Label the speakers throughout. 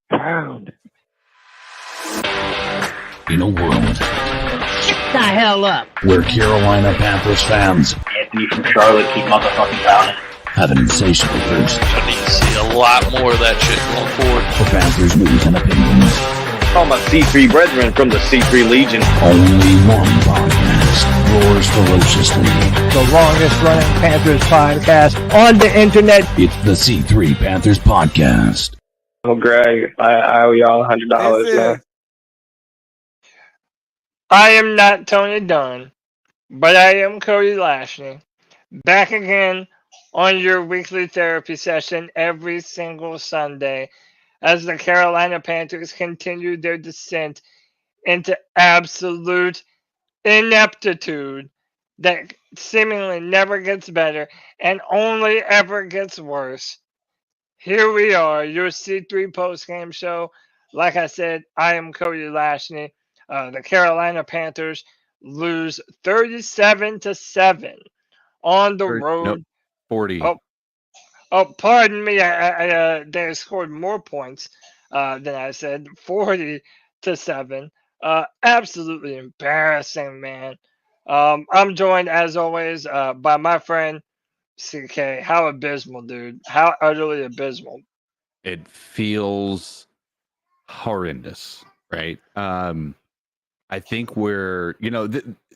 Speaker 1: Pound.
Speaker 2: In a world,
Speaker 3: Shut the hell up.
Speaker 2: where Carolina Panthers fans
Speaker 1: Anthony from Charlotte, keep motherfucking pounding.
Speaker 2: have an insatiable thirst
Speaker 4: I need to see a lot more of that shit going forward.
Speaker 2: for Panthers news and opinions.
Speaker 5: All my C3 brethren from the C3 Legion.
Speaker 2: Only one podcast roars ferociously.
Speaker 6: The longest running Panthers podcast on the internet.
Speaker 2: It's the C3 Panthers Podcast.
Speaker 5: Oh, Greg, I owe y'all $100, man.
Speaker 6: I am not Tony Dunn, but I am Cody Lashley. Back again on your weekly therapy session every single Sunday as the Carolina Panthers continue their descent into absolute ineptitude that seemingly never gets better and only ever gets worse. Here we are, your C3 postgame show. Like I said, I am Cody Lashley. The Carolina Panthers lose 37-7 on the road.
Speaker 7: Nope, 40.
Speaker 6: Oh, pardon me. They scored more points than I said. 40-7. Absolutely embarrassing, man. I'm joined as always by my friend CK. How abysmal, dude. How utterly abysmal.
Speaker 7: It feels horrendous, right? I think we're,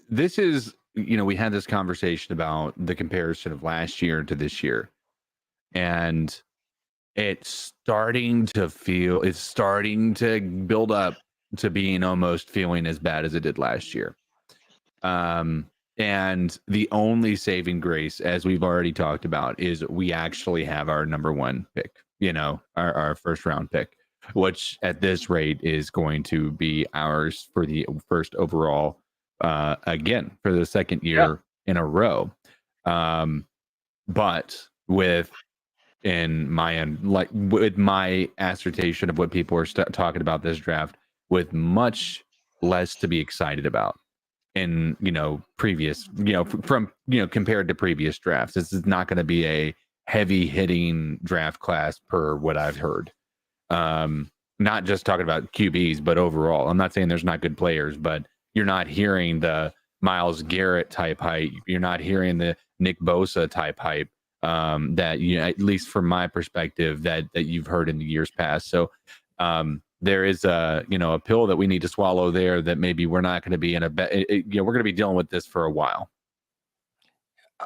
Speaker 7: this is, we had this conversation about the comparison of last year to this year. And it's starting to build up to being almost feeling as bad as it did last year. And the only saving grace, as we've already talked about, is we actually have our number one pick, our first round pick, which at this rate is going to be ours for the first overall, again, for the second year in a row. But with my assertion of what people are talking about this draft, with much less to be excited about in previous compared to previous drafts. This is not going to be a heavy hitting draft class per what I've heard. Not just talking about QBs, but overall. I'm not saying there's not good players, but you're not hearing the Myles Garrett type hype. You're not hearing the Nick Bosa type hype. That at least from my perspective, that you've heard in the years past. So there is a pill that we need to swallow there, that maybe we're not going to be in a we're going to be dealing with this for a while,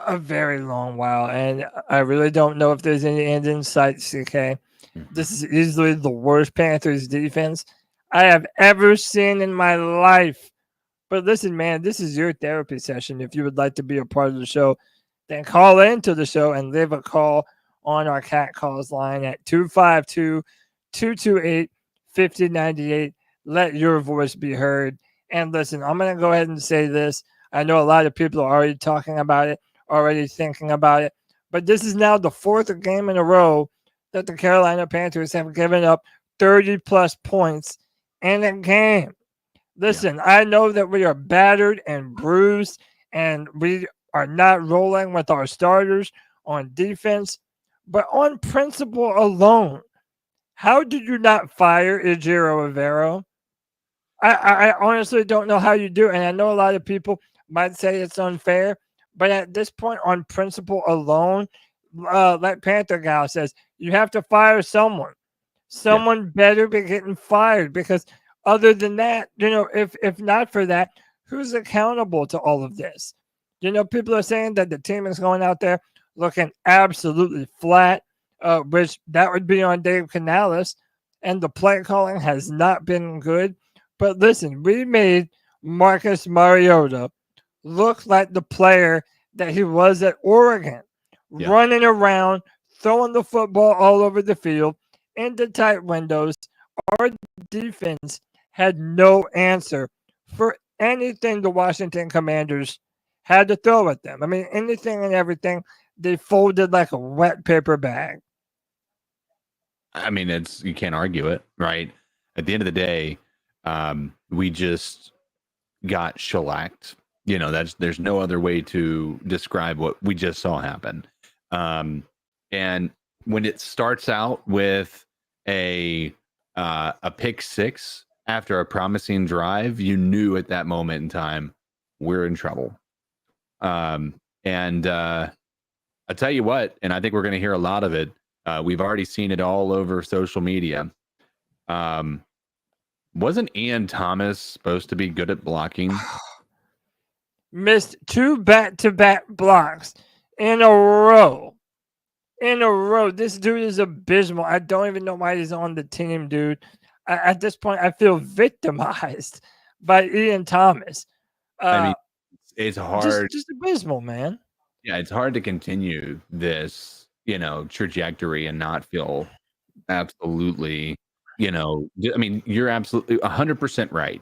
Speaker 6: a very long while, and I really don't know if there's any end in sight, CK. This is easily the worst Panthers defense I have ever seen in my life. But listen, man, this is your therapy session. If you would like to be a part of the show, then call into the show and leave a call on our Cat Calls line at 252-228-5098. Let your voice be heard. And listen, I'm going to go ahead and say this. I know a lot of people are already talking about it, already thinking about it, but this is now the fourth game in a row that the Carolina Panthers have given up 30-plus points in a game. Listen, I know that we are battered and bruised, and we are not rolling with our starters on defense, but on principle alone, how did you not fire Ejiro Evero? I honestly don't know how you do it, and I know a lot of people might say it's unfair, but at this point, on principle alone, like Panther Gal says, you have to fire someone. Someone better be getting fired, because other than that, if not for that, who's accountable to all of this? People are saying that the team is going out there looking absolutely flat, which that would be on Dave Canales, and the play calling has not been good. But listen, we made Marcus Mariota look like the player that he was at Oregon, running around, throwing the football all over the field into tight windows. Our defense had no answer for anything the Washington Commanders had to throw at them. I mean, anything and everything, they folded like a wet paper bag.
Speaker 7: I mean, you can't argue it, right? At the end of the day, we just got shellacked. There's no other way to describe what we just saw happen. And when it starts out with a pick six after a promising drive, you knew at that moment in time we're in trouble. And I'll tell you what, and I think we're going to hear a lot of it. We've already seen it all over social media. Wasn't Ian Thomas supposed to be good at blocking?
Speaker 6: Missed 2 back-to-back blocks in a row. This dude is abysmal. I don't even know why he's on the team, dude. At this point, I feel victimized by Ian Thomas.
Speaker 7: I mean, it's hard.
Speaker 6: Just abysmal, man.
Speaker 7: Yeah, it's hard to continue this, trajectory and not feel absolutely, I mean, you're absolutely 100% right.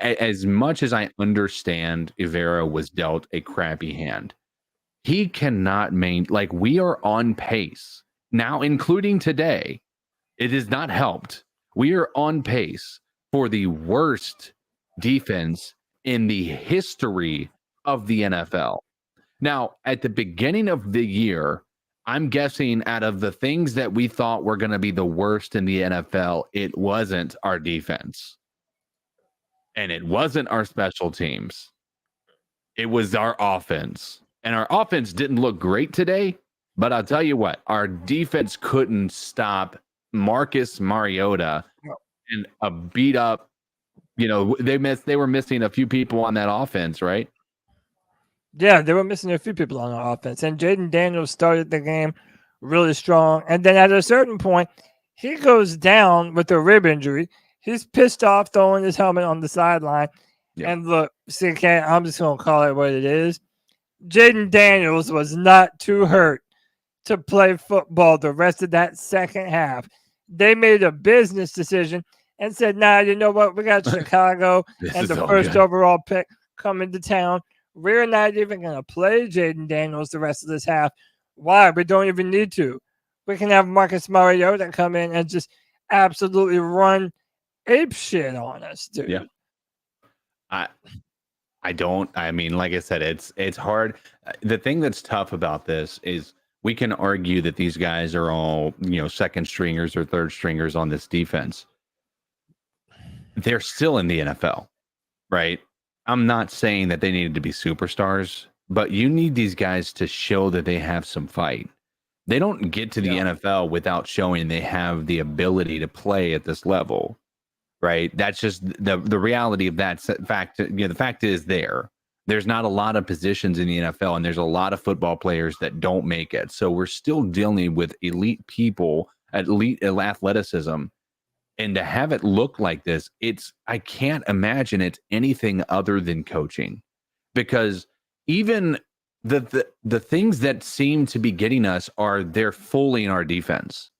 Speaker 7: As much as I understand Ivera was dealt a crappy hand, he cannot we are on pace now, including today. It has not helped. We are on pace for the worst defense in the history of the NFL. Now, at the beginning of the year, I'm guessing out of the things that we thought were going to be the worst in the NFL, it wasn't our defense. And it wasn't our special teams. It was our offense. And our offense didn't look great today, but I'll tell you what, our defense couldn't stop Marcus Mariota and a beat up, they were missing a few people on that offense, right?
Speaker 6: Yeah, they were missing a few people on the offense. And Jaden Daniels started the game really strong. And then at a certain point, he goes down with a rib injury. He's pissed off throwing his helmet on the sideline. Yeah. And look, CK, I'm just going to call it what it is. Jaden Daniels was not too hurt to play football the rest of that second half. They made a business decision and said, nah, you know what? We got Chicago and the first overall pick coming to town. We're not even going to play Jaden Daniels the rest of this half. Why? We don't even need to. We can have Marcus Mariota come in and just absolutely run ape shit on us, dude.
Speaker 7: Yeah. I mean, like I said, it's hard. The thing that's tough about this is we can argue that these guys are all, second stringers or third stringers on this defense. They're still in the NFL, right? I'm not saying that they needed to be superstars, but you need these guys to show that they have some fight. They don't get to the NFL without showing they have the ability to play at this level. Right. That's just the reality of that fact. The fact is there's not a lot of positions in the NFL, and there's a lot of football players that don't make it. So we're still dealing with elite people, elite athleticism. And to have it look like this, I can't imagine it's anything other than coaching, because even the things that seem to be getting us they're fooling our defense.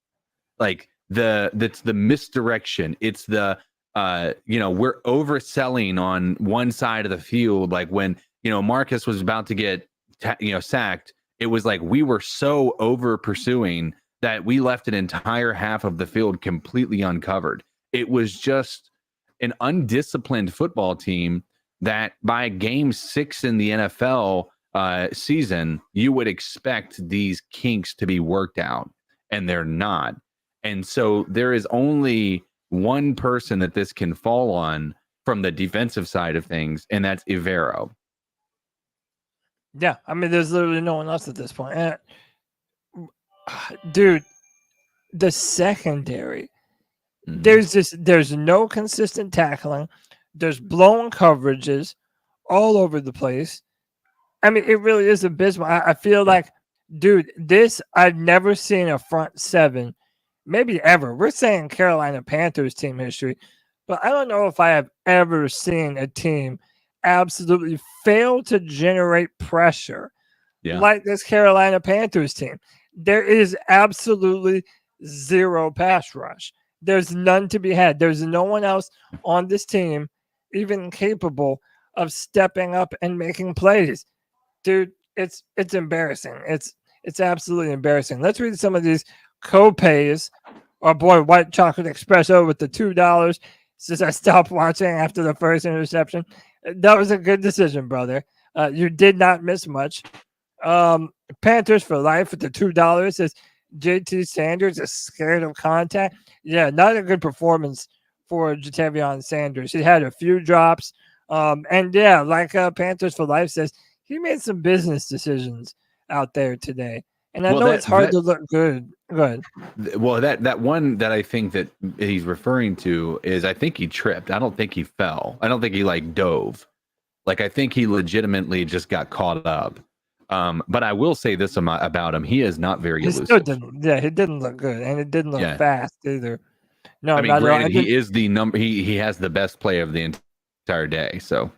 Speaker 7: Like that's the misdirection. It's the we're overselling on one side of the field. Like when Marcus was about to get sacked, it was like we were so over pursuing that we left an entire half of the field completely uncovered. It was just an undisciplined football team that by game 6 in the NFL season, you would expect these kinks to be worked out, and they're not. And so there is only one person that this can fall on from the defensive side of things, and that's Ivero.
Speaker 6: Yeah, I mean, there's literally no one else at this point. And, dude, the secondary, there's no consistent tackling. There's blown coverages all over the place. I mean, it really is abysmal. I feel like, dude, I've never seen a front seven, maybe ever. We're saying Carolina Panthers team history, but I don't know if I have ever seen a team absolutely fail to generate pressure like this Carolina Panthers team. There is absolutely zero pass rush. There's none to be had. There's no one else on this team even capable of stepping up and making plays. Dude, it's embarrassing. It's absolutely embarrassing. Let's read some of these co-pays. Our boy White Chocolate Espresso with the $2 since I stopped watching after the first interception. That was a good decision, brother. You did not miss much. Panthers for life with the $2 says, JT Sanders is scared of contact. Yeah, not a good performance for Jatavion Sanders. He had a few drops. And yeah, like Panthers for Life says, he made some business decisions out there today. And I know it's hard to look good. Go ahead.
Speaker 7: Well, that one that I think that he's referring to is I think he tripped. I don't think he fell. I don't think he like dove. Like I think he legitimately just got caught up. But I will say this about him: he is not very elusive.
Speaker 6: He didn't look good, and it didn't look fast either. No,
Speaker 7: I mean, granted, he is the number. He has the best play of the entire day. So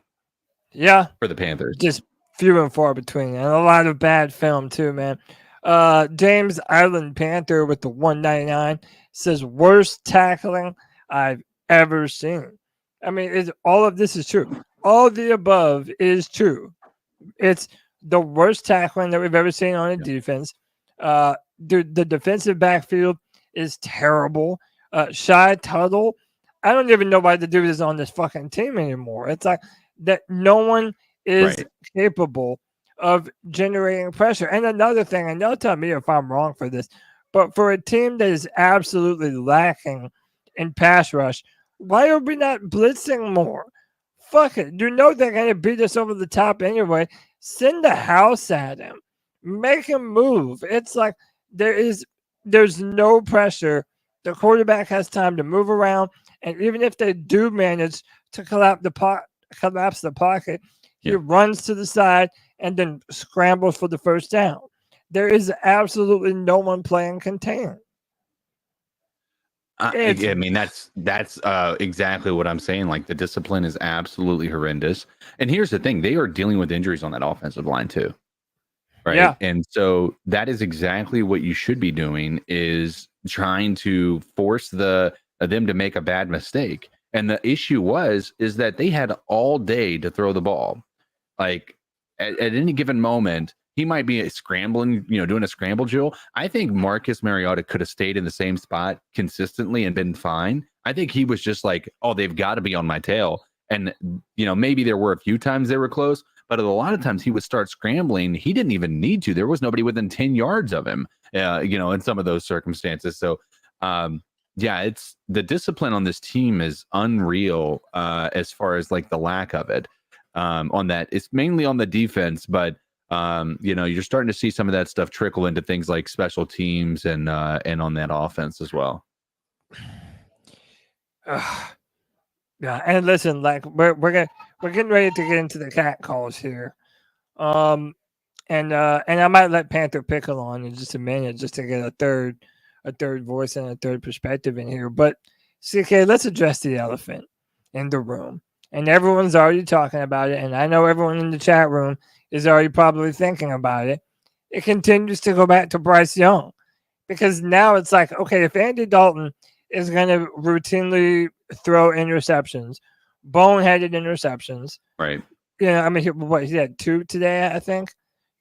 Speaker 6: yeah,
Speaker 7: for the Panthers,
Speaker 6: just few and far between, and a lot of bad film too, man. James Island Panther with the 199 says worst tackling I've ever seen. I mean, all of this is true. All the above is true. It's the worst tackling that we've ever seen on a defense. The defensive backfield is terrible. Shy Tuttle, I don't even know why the dude is on this fucking team anymore. It's like that no one is capable of generating pressure. And another thing, and they'll tell me if I'm wrong for this, but for a team that is absolutely lacking in pass rush, why are we not blitzing more? Fuck it. You know they're going to beat us over the top anyway. Send the house at him. Make him move. It's like there's no pressure. The quarterback has time to move around. And even if they do manage to collapse the pocket, he runs to the side and then scrambles for the first down. There is absolutely no one playing contain.
Speaker 7: I mean, that's exactly what I'm saying. Like the discipline is absolutely horrendous. And here's the thing: they are dealing with injuries on that offensive line too, right?
Speaker 6: Yeah.
Speaker 7: And so that is exactly what you should be doing: is trying to force them to make a bad mistake. And the issue is that they had all day to throw the ball. Like at any given moment, he might be scrambling, doing a scramble drill. I think Marcus Mariota could have stayed in the same spot consistently and been fine. I think he was just like, oh, they've got to be on my tail. And, maybe there were a few times they were close, but a lot of times he would start scrambling. He didn't even need to. There was nobody within 10 yards of him, in some of those circumstances. So, it's the discipline on this team is unreal as far as like the lack of it on that. It's mainly on the defense, but you're starting to see some of that stuff trickle into things like special teams and on that offense as well.
Speaker 6: Yeah, and listen, like we're getting ready to get into the cat calls here, and I might let Panther Pickle on in just a minute just to get a third voice and a third perspective in here. But CK, let's address the elephant in the room, and everyone's already talking about it, and I know everyone in the chat room is already probably thinking about it. It continues to go back to Bryce Young because now it's like, okay, if Andy Dalton is going to routinely throw interceptions, boneheaded interceptions,
Speaker 7: right?
Speaker 6: He had 2 today, I think,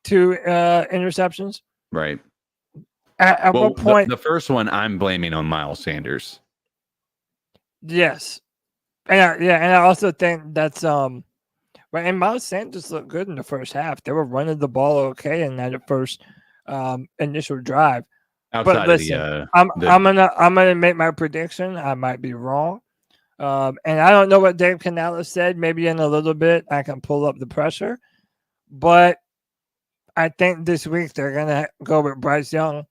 Speaker 6: 2 interceptions,
Speaker 7: right?
Speaker 6: At what point?
Speaker 7: The first one I'm blaming on Miles Sanders.
Speaker 6: Yes, and I also think that's Right, and Miles Sanders looked good in the first half. They were running the ball okay in that first initial drive.
Speaker 7: Outside
Speaker 6: but listen, I'm gonna make my prediction. I might be wrong, and I don't know what Dave Canales said. Maybe in a little bit I can pull up the pressure, but I think this week they're gonna go with Bryce Young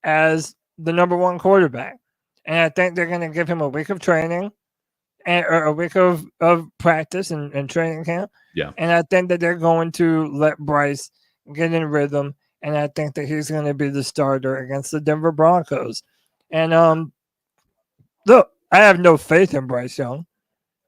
Speaker 6: as the number 1 quarterback, and I think they're gonna give him a week of training. Or a week of practice and training camp.
Speaker 7: Yeah.
Speaker 6: And I think that they're going to let Bryce get in rhythm. And I think that he's going to be the starter against the Denver Broncos. And look, I have no faith in Bryce Young.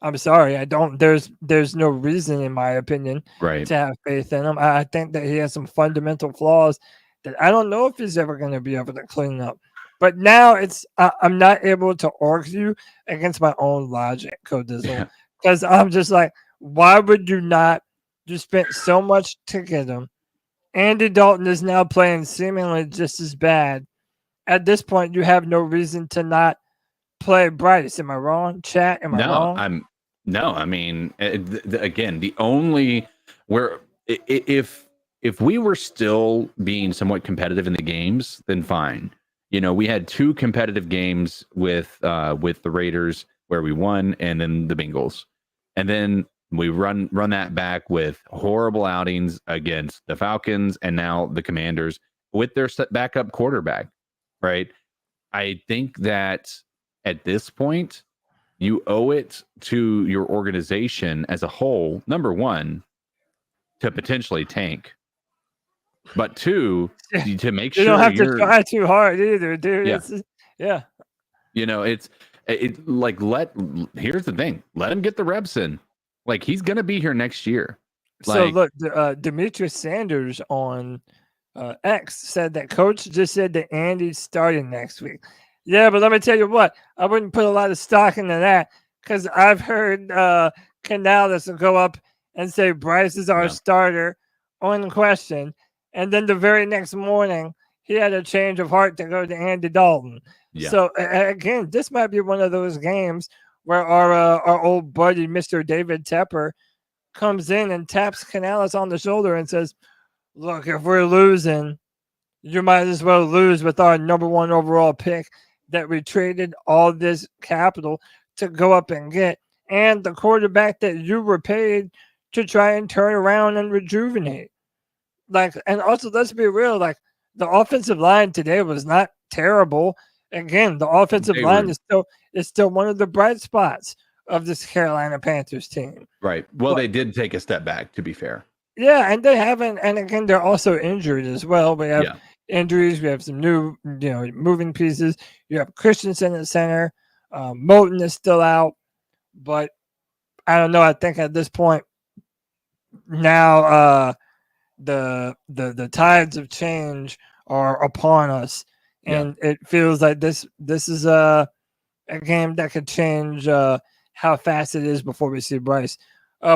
Speaker 6: I'm sorry. I don't. There's no reason, in my opinion, to have faith in him. I think that he has some fundamental flaws that I don't know if he's ever going to be able to clean up. But now I'm not able to argue against my own logic, Codizzle, because I'm just like, why would you not? You spent so much to get him. Andy Dalton is now playing seemingly just as bad. At this point, you have no reason to not play Bryce. Am I wrong? Chat? Am I wrong?
Speaker 7: I mean, again, the only where if we were still being somewhat competitive in the games, then fine. we had 2 competitive games with the Raiders where we won, and then the Bengals, and then we run that back with horrible outings against the Falcons and now the Commanders with their backup quarterback, right? I think that at this point, you owe it to your organization as a whole, number one, to potentially tank, but 2, to make sure
Speaker 6: you don't have to try too hard either, dude.
Speaker 7: Yeah. Here's the thing: let him get the reps in. Like, he's gonna be here next year.
Speaker 6: So look, Demetrius Sanders on X said that coach just said that Andy's starting next week. Yeah, but let me tell you what, I wouldn't put a lot of stock into that because I've heard Canales go up and say Bryce is our starter on question, and then the very next morning he had a change of heart to go to Andy Dalton. Yeah. So again, this might be one of those games where our old buddy Mr. David Tepper comes in and taps Canales on the shoulder and says, "Look, if we're losing, you might as well lose with our number 1 overall pick that we traded all this capital to go up and get, and the quarterback that you were paid to try and turn around and rejuvenate." Like, and also let's be real, like the offensive line today was not terrible. Again, the offensive line is still one of the bright spots of this Carolina Panthers team.
Speaker 7: Right. Well, they did take a step back, to be fair.
Speaker 6: Yeah, and they haven't. And again, they're also injured as well. We have injuries. We have some new, moving pieces. You have Christensen at center. Moulton is still out, but I don't know. I think at this point now, the tides of change are upon us. And it feels like this is a game that could change how fast it is before we see Bryce.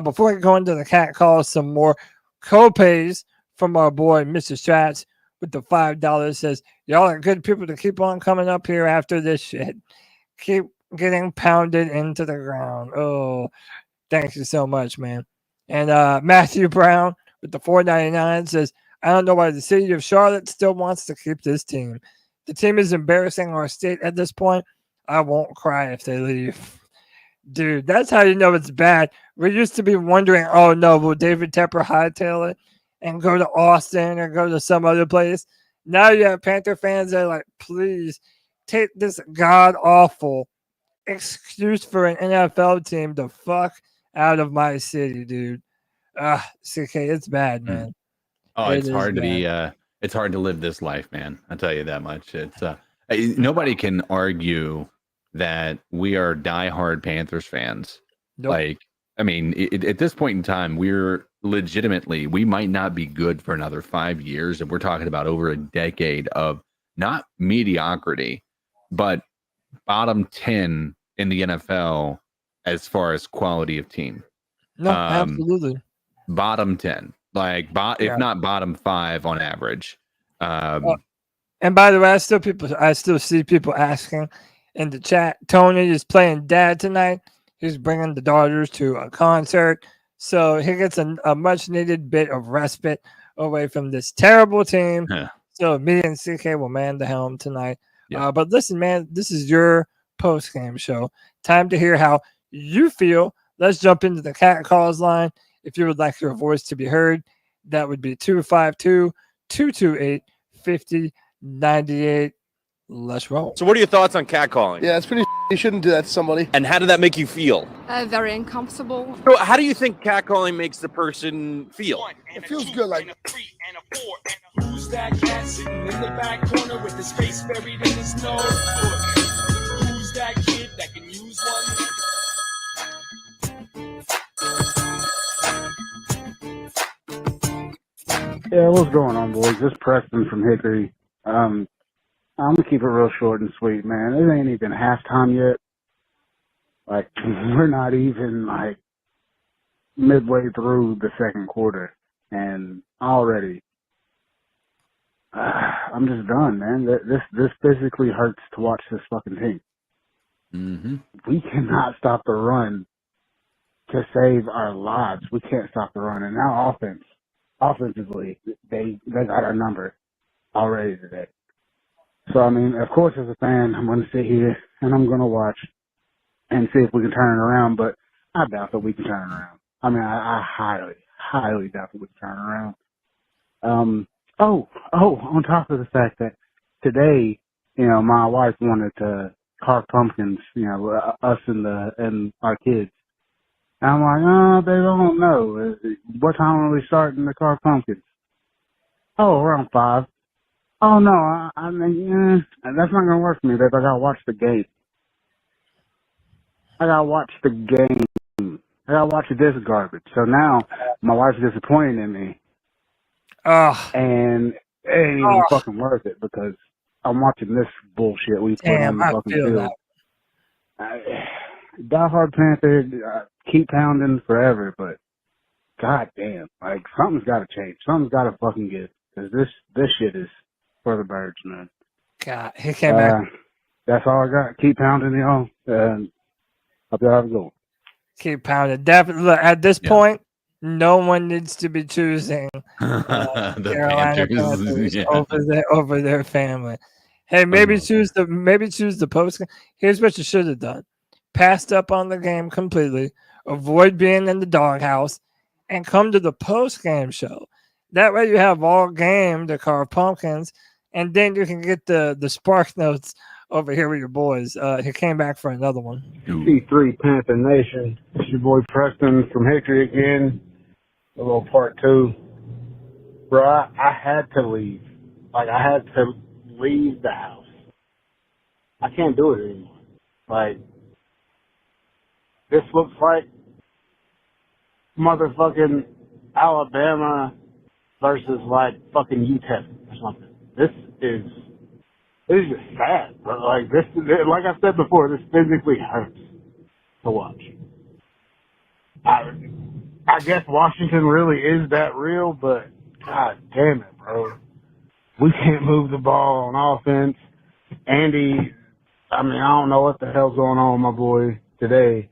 Speaker 6: Before we go into the cat calls, some more co-pays from our boy Mr. Strats with the $5 says, "Y'all are good people to keep on coming up here after this shit. Keep getting pounded into the ground." Oh, thank you so much, man. And Matthew Brown with the $4.99 says, "I don't know why the city of Charlotte still wants to keep this team. The team is embarrassing our state at this point. I won't cry if they leave." Dude, that's how you know it's bad. We used to be wondering, oh no, will David Tepper hightail it and go to Austin or go to some other place? Now you have Panther fans that are like, please take this god-awful excuse for an NFL team the fuck out of my city, dude. CK, it's bad, man.
Speaker 7: Oh, it's hard to be it's hard to live this life, man. I'll tell you that much. It's nobody can argue that we are diehard Panthers fans. Nope. Like, I mean, at this point in time, we're legitimately, we might not be good for another 5 years, and we're talking about over a decade of not mediocrity, but bottom 10 in the NFL as far as quality of team.
Speaker 6: No, absolutely.
Speaker 7: Bottom 10, like if not bottom 5 on average.
Speaker 6: And by the way, I still see people asking in the chat, Tony is playing dad tonight. He's bringing the daughters to a concert. So he gets a much needed bit of respite away from this terrible team. Yeah. So me and CK will man the helm tonight. Yeah. But listen, man, this is your post-game show. Time to hear how you feel. Let's jump into the cat calls line. If you would like your voice to be heard, that would be 252-228-5098. Let's roll.
Speaker 8: So what are your thoughts on catcalling?
Speaker 9: Yeah, it's pretty you shouldn't do that to somebody.
Speaker 8: And how did that make you feel?
Speaker 10: Very uncomfortable.
Speaker 8: So how do you think catcalling makes the person feel?
Speaker 9: It feels good, like
Speaker 11: who's that cat sitting in the back corner with his face buried in his nose? Who's that kid that can use
Speaker 12: one? Yeah, what's going on, boys? This is Preston from Hickory. I'm going to keep it real short and sweet, man. It ain't even halftime yet. Like, we're not even, like, midway through the second quarter. And already, I'm just done, man. This physically hurts to watch this fucking team.
Speaker 7: Mm-hmm.
Speaker 12: We cannot stop the run to save our lives. We can't stop the run. And now offensively, they got our number already today. So, I mean, of course, as a fan, I'm going to sit here and I'm going to watch and see if we can turn it around, but I doubt that we can turn it around. I mean, I highly doubt that we can turn it around. On top of the fact that today, you know, my wife wanted to carve pumpkins, you know, us and our kids. And I'm like, oh, babe, I don't know. What time are we starting to carve pumpkins? Oh, around 5. Oh, no, I mean, that's not going to work for me, babe. I got to watch the game. I got to watch this garbage. So now my wife's disappointed in me. And it ain't even fucking worth it because I'm watching this bullshit we put on the fucking field. Die Hard Panther, keep pounding forever, but goddamn, like something's got to change. Something's got to fucking give because this shit is for the birds, man.
Speaker 6: God, he came back.
Speaker 12: That's all I got. Keep pounding, y'all. And hope y'all have a good one.
Speaker 6: Keep pounding. Definitely. Look, at this point, no one needs to be choosing
Speaker 7: the
Speaker 6: Carolina Panthers over their family. Hey, maybe choose the post. Here's what you should have done: passed up on the game completely, avoid being in the doghouse, and come to the post game show. That way, you have all game to carve pumpkins, and then you can get the spark notes over here with your boys. He came back for another one.
Speaker 12: C3 Panther Nation. It's your boy Preston from Hickory again. A little part 2. Bro, I had to leave. Like, I had to leave the house. I can't do it anymore. Like, this looks like motherfucking Alabama versus, like, fucking UTEP or something. This is just sad, bro. Like, like I said before, this physically hurts to watch. I guess Washington really is that real, but god damn it, bro. We can't move the ball on offense. Andy, I mean, I don't know what the hell's going on with my boy today.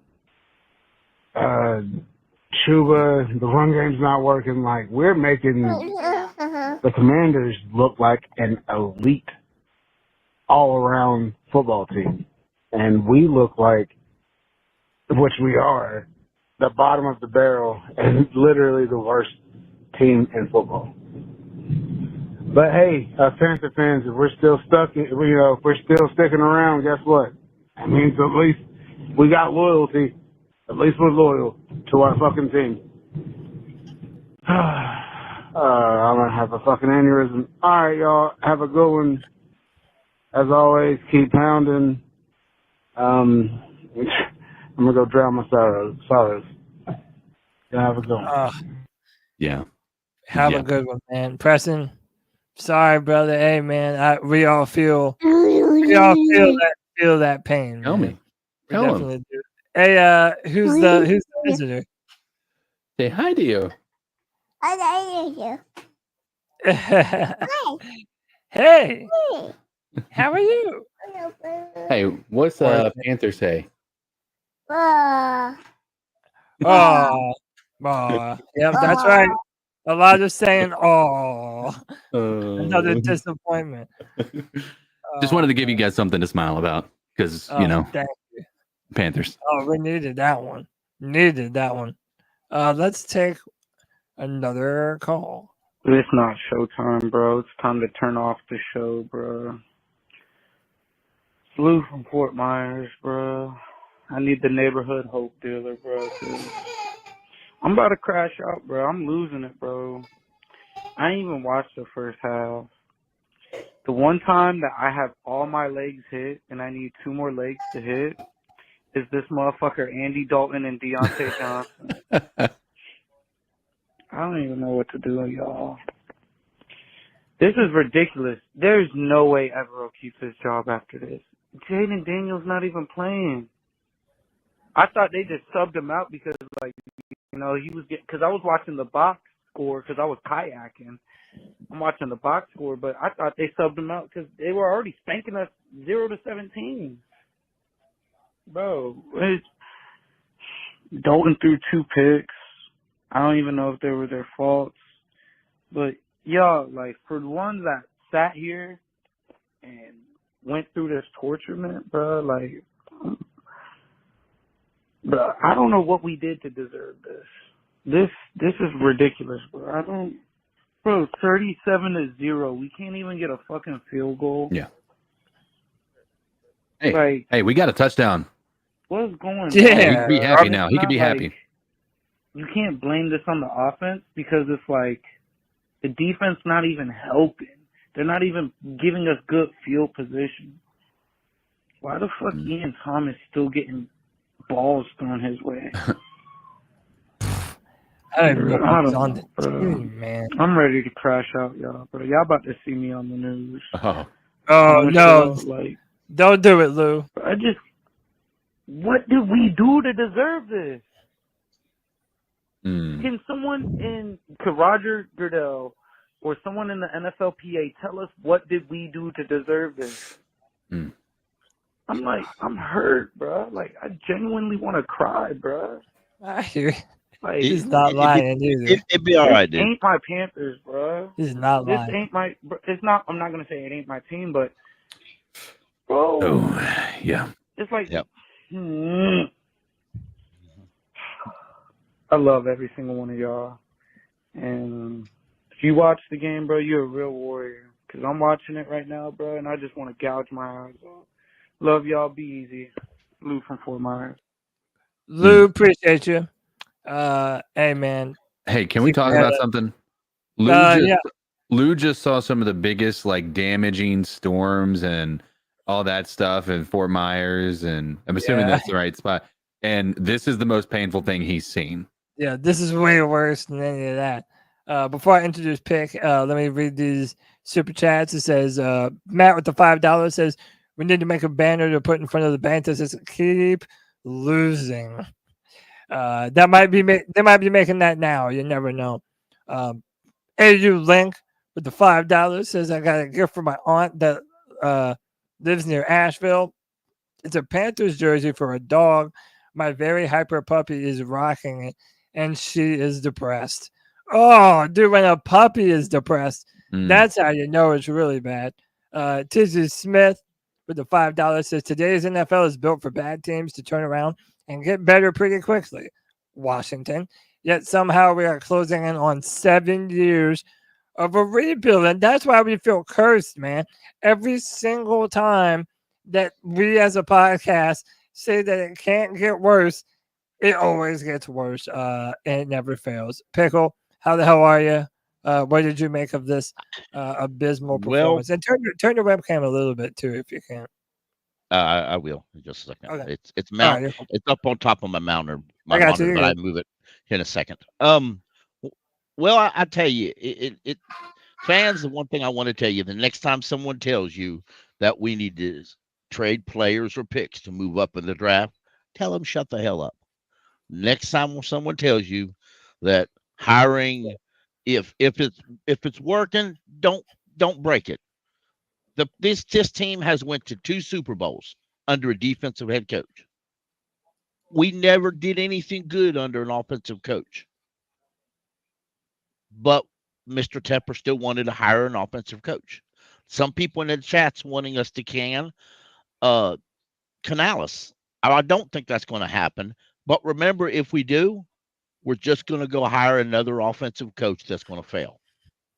Speaker 12: Chuba, the run game's not working. Like, we're making the Commanders look like an elite all-around football team. And we look like, which we are, the bottom of the barrel and literally the worst team in football. But hey, Panther fans, if we're still if we're still sticking around, guess what? That means at least we got loyalty. At least we're loyal to our fucking team. I'm gonna have a fucking aneurysm. All right, y'all, have a good one. As always, keep pounding. I'm gonna go drown my sorrows. Have a good one.
Speaker 6: Have a good one, man. Preston, sorry, brother. Hey, man, we all feel that pain.
Speaker 7: Tell me.
Speaker 6: We definitely do. Hey, who's the visitor?
Speaker 7: Say hi to you.
Speaker 6: Hey, how are you?
Speaker 7: Hey, what's Panther say?
Speaker 6: Oh, yep, that's right. A lot of saying, "Oh, another disappointment."
Speaker 7: Just wanted to give you guys something to smile about because
Speaker 6: thank you.
Speaker 7: Panthers.
Speaker 6: Oh, we needed that one. Let's take another call.
Speaker 5: It's not showtime, bro. It's time to turn off the show, bro. Lou from Fort Myers, bro. I need the neighborhood hope dealer, bro. I'm about to crash out, bro. I'm losing it, bro. I ain't even watched the first half. The one time that I have all my legs hit and I need 2 more legs to hit is this motherfucker Andy Dalton and Deontay Johnson. I don't even know what to do, y'all. This is ridiculous. There's no way Evero keeps his job after this. Jaden Daniels not even playing. I thought they just subbed him out because, like, he was getting, because I was watching the box score because I was kayaking. I'm watching the box score, but I thought they subbed him out because they were already spanking us 0-17. Bro, Dalton threw 2 picks. I don't even know if they were their faults. But, y'all, like, for the ones that sat here and went through this torturement, bro. Like, bro, I don't know what we did to deserve this. This is ridiculous, bro. Bro, 37-0. We can't even get a fucking field goal.
Speaker 7: Yeah. Hey, we got a touchdown.
Speaker 5: What's going on?
Speaker 7: Yeah, he can be happy now. He can be happy.
Speaker 5: You can't blame this on the offense because it's like the defense not even helping. They're not even giving us good field position. Why the fuck Ian Thomas still getting balls thrown his way?
Speaker 6: I don't know on the team, man.
Speaker 5: I'm ready to crash out, y'all. But y'all about to see me on the news.
Speaker 6: Oh no! Don't do it, Lou.
Speaker 5: What did we do to deserve this? Can Roger Goodell or someone in the NFLPA tell us what did we do to deserve this? I'm hurt, bro. Like, I genuinely want to cry, bro.
Speaker 6: I hear you.
Speaker 5: Like,
Speaker 6: he's not lying either.
Speaker 13: It'd be all right, dude.
Speaker 5: This ain't my Panthers, bro.
Speaker 6: He's not lying.
Speaker 5: This ain't my. It's not. I'm not gonna say it ain't my team, but bro.
Speaker 7: Oh, yeah.
Speaker 5: It's like. Yep. I love every single one of y'all, and if you watch the game, bro, you're a real warrior. Cause I'm watching it right now, bro, and I just want to gouge my eyes out. Love y'all. Be easy. Lou from Fort Myers.
Speaker 6: Lou, appreciate you. Hey man.
Speaker 7: Hey, can we talk about something? Lou just saw some of the biggest like damaging storms and all that stuff in Fort Myers, and I'm assuming that's the right spot. And this is the most painful thing he's seen.
Speaker 6: Yeah, this is way worse than any of that. Before I introduce Pick, let me read these super chats. It says Matt with the $5 says we need to make a banner to put in front of the bank that says keep losing. They might be making that now. You never know. AU Link with the $5 says I got a gift for my aunt that lives near Asheville. It's a Panthers jersey for a dog. My very hyper puppy is rocking it, and she is depressed. Oh, dude, when a puppy is depressed, that's how you know it's really bad. Tizzy Smith with the $5 says today's NFL is built for bad teams to turn around and get better pretty quickly. Washington. Yet somehow we are closing in on 7 years of a rebuild. And that's why we feel cursed, man. Every single time that we as a podcast say that it can't get worse, it always gets worse. And it never fails. Pickle, how the hell are you? What did you make of this abysmal performance? And turn your webcam a little bit too, if you can.
Speaker 13: I will in just a second.
Speaker 6: Okay.
Speaker 13: It's it's up on top of my monitor, but I move it in a second. Well, I tell you, fans. The one thing I want to tell you: the next time someone tells you that we need to trade players or picks to move up in the draft, tell them shut the hell up. Next time someone tells you that hiring, if it's working, don't break it. This team has went to 2 Super Bowls under a defensive head coach. We never did anything good under an offensive coach. But Mr. Tepper still wanted to hire an offensive coach. Some people in the chat's wanting us to can Canales. I don't think that's going to happen. But remember, if we do, we're just going to go hire another offensive coach that's going to fail.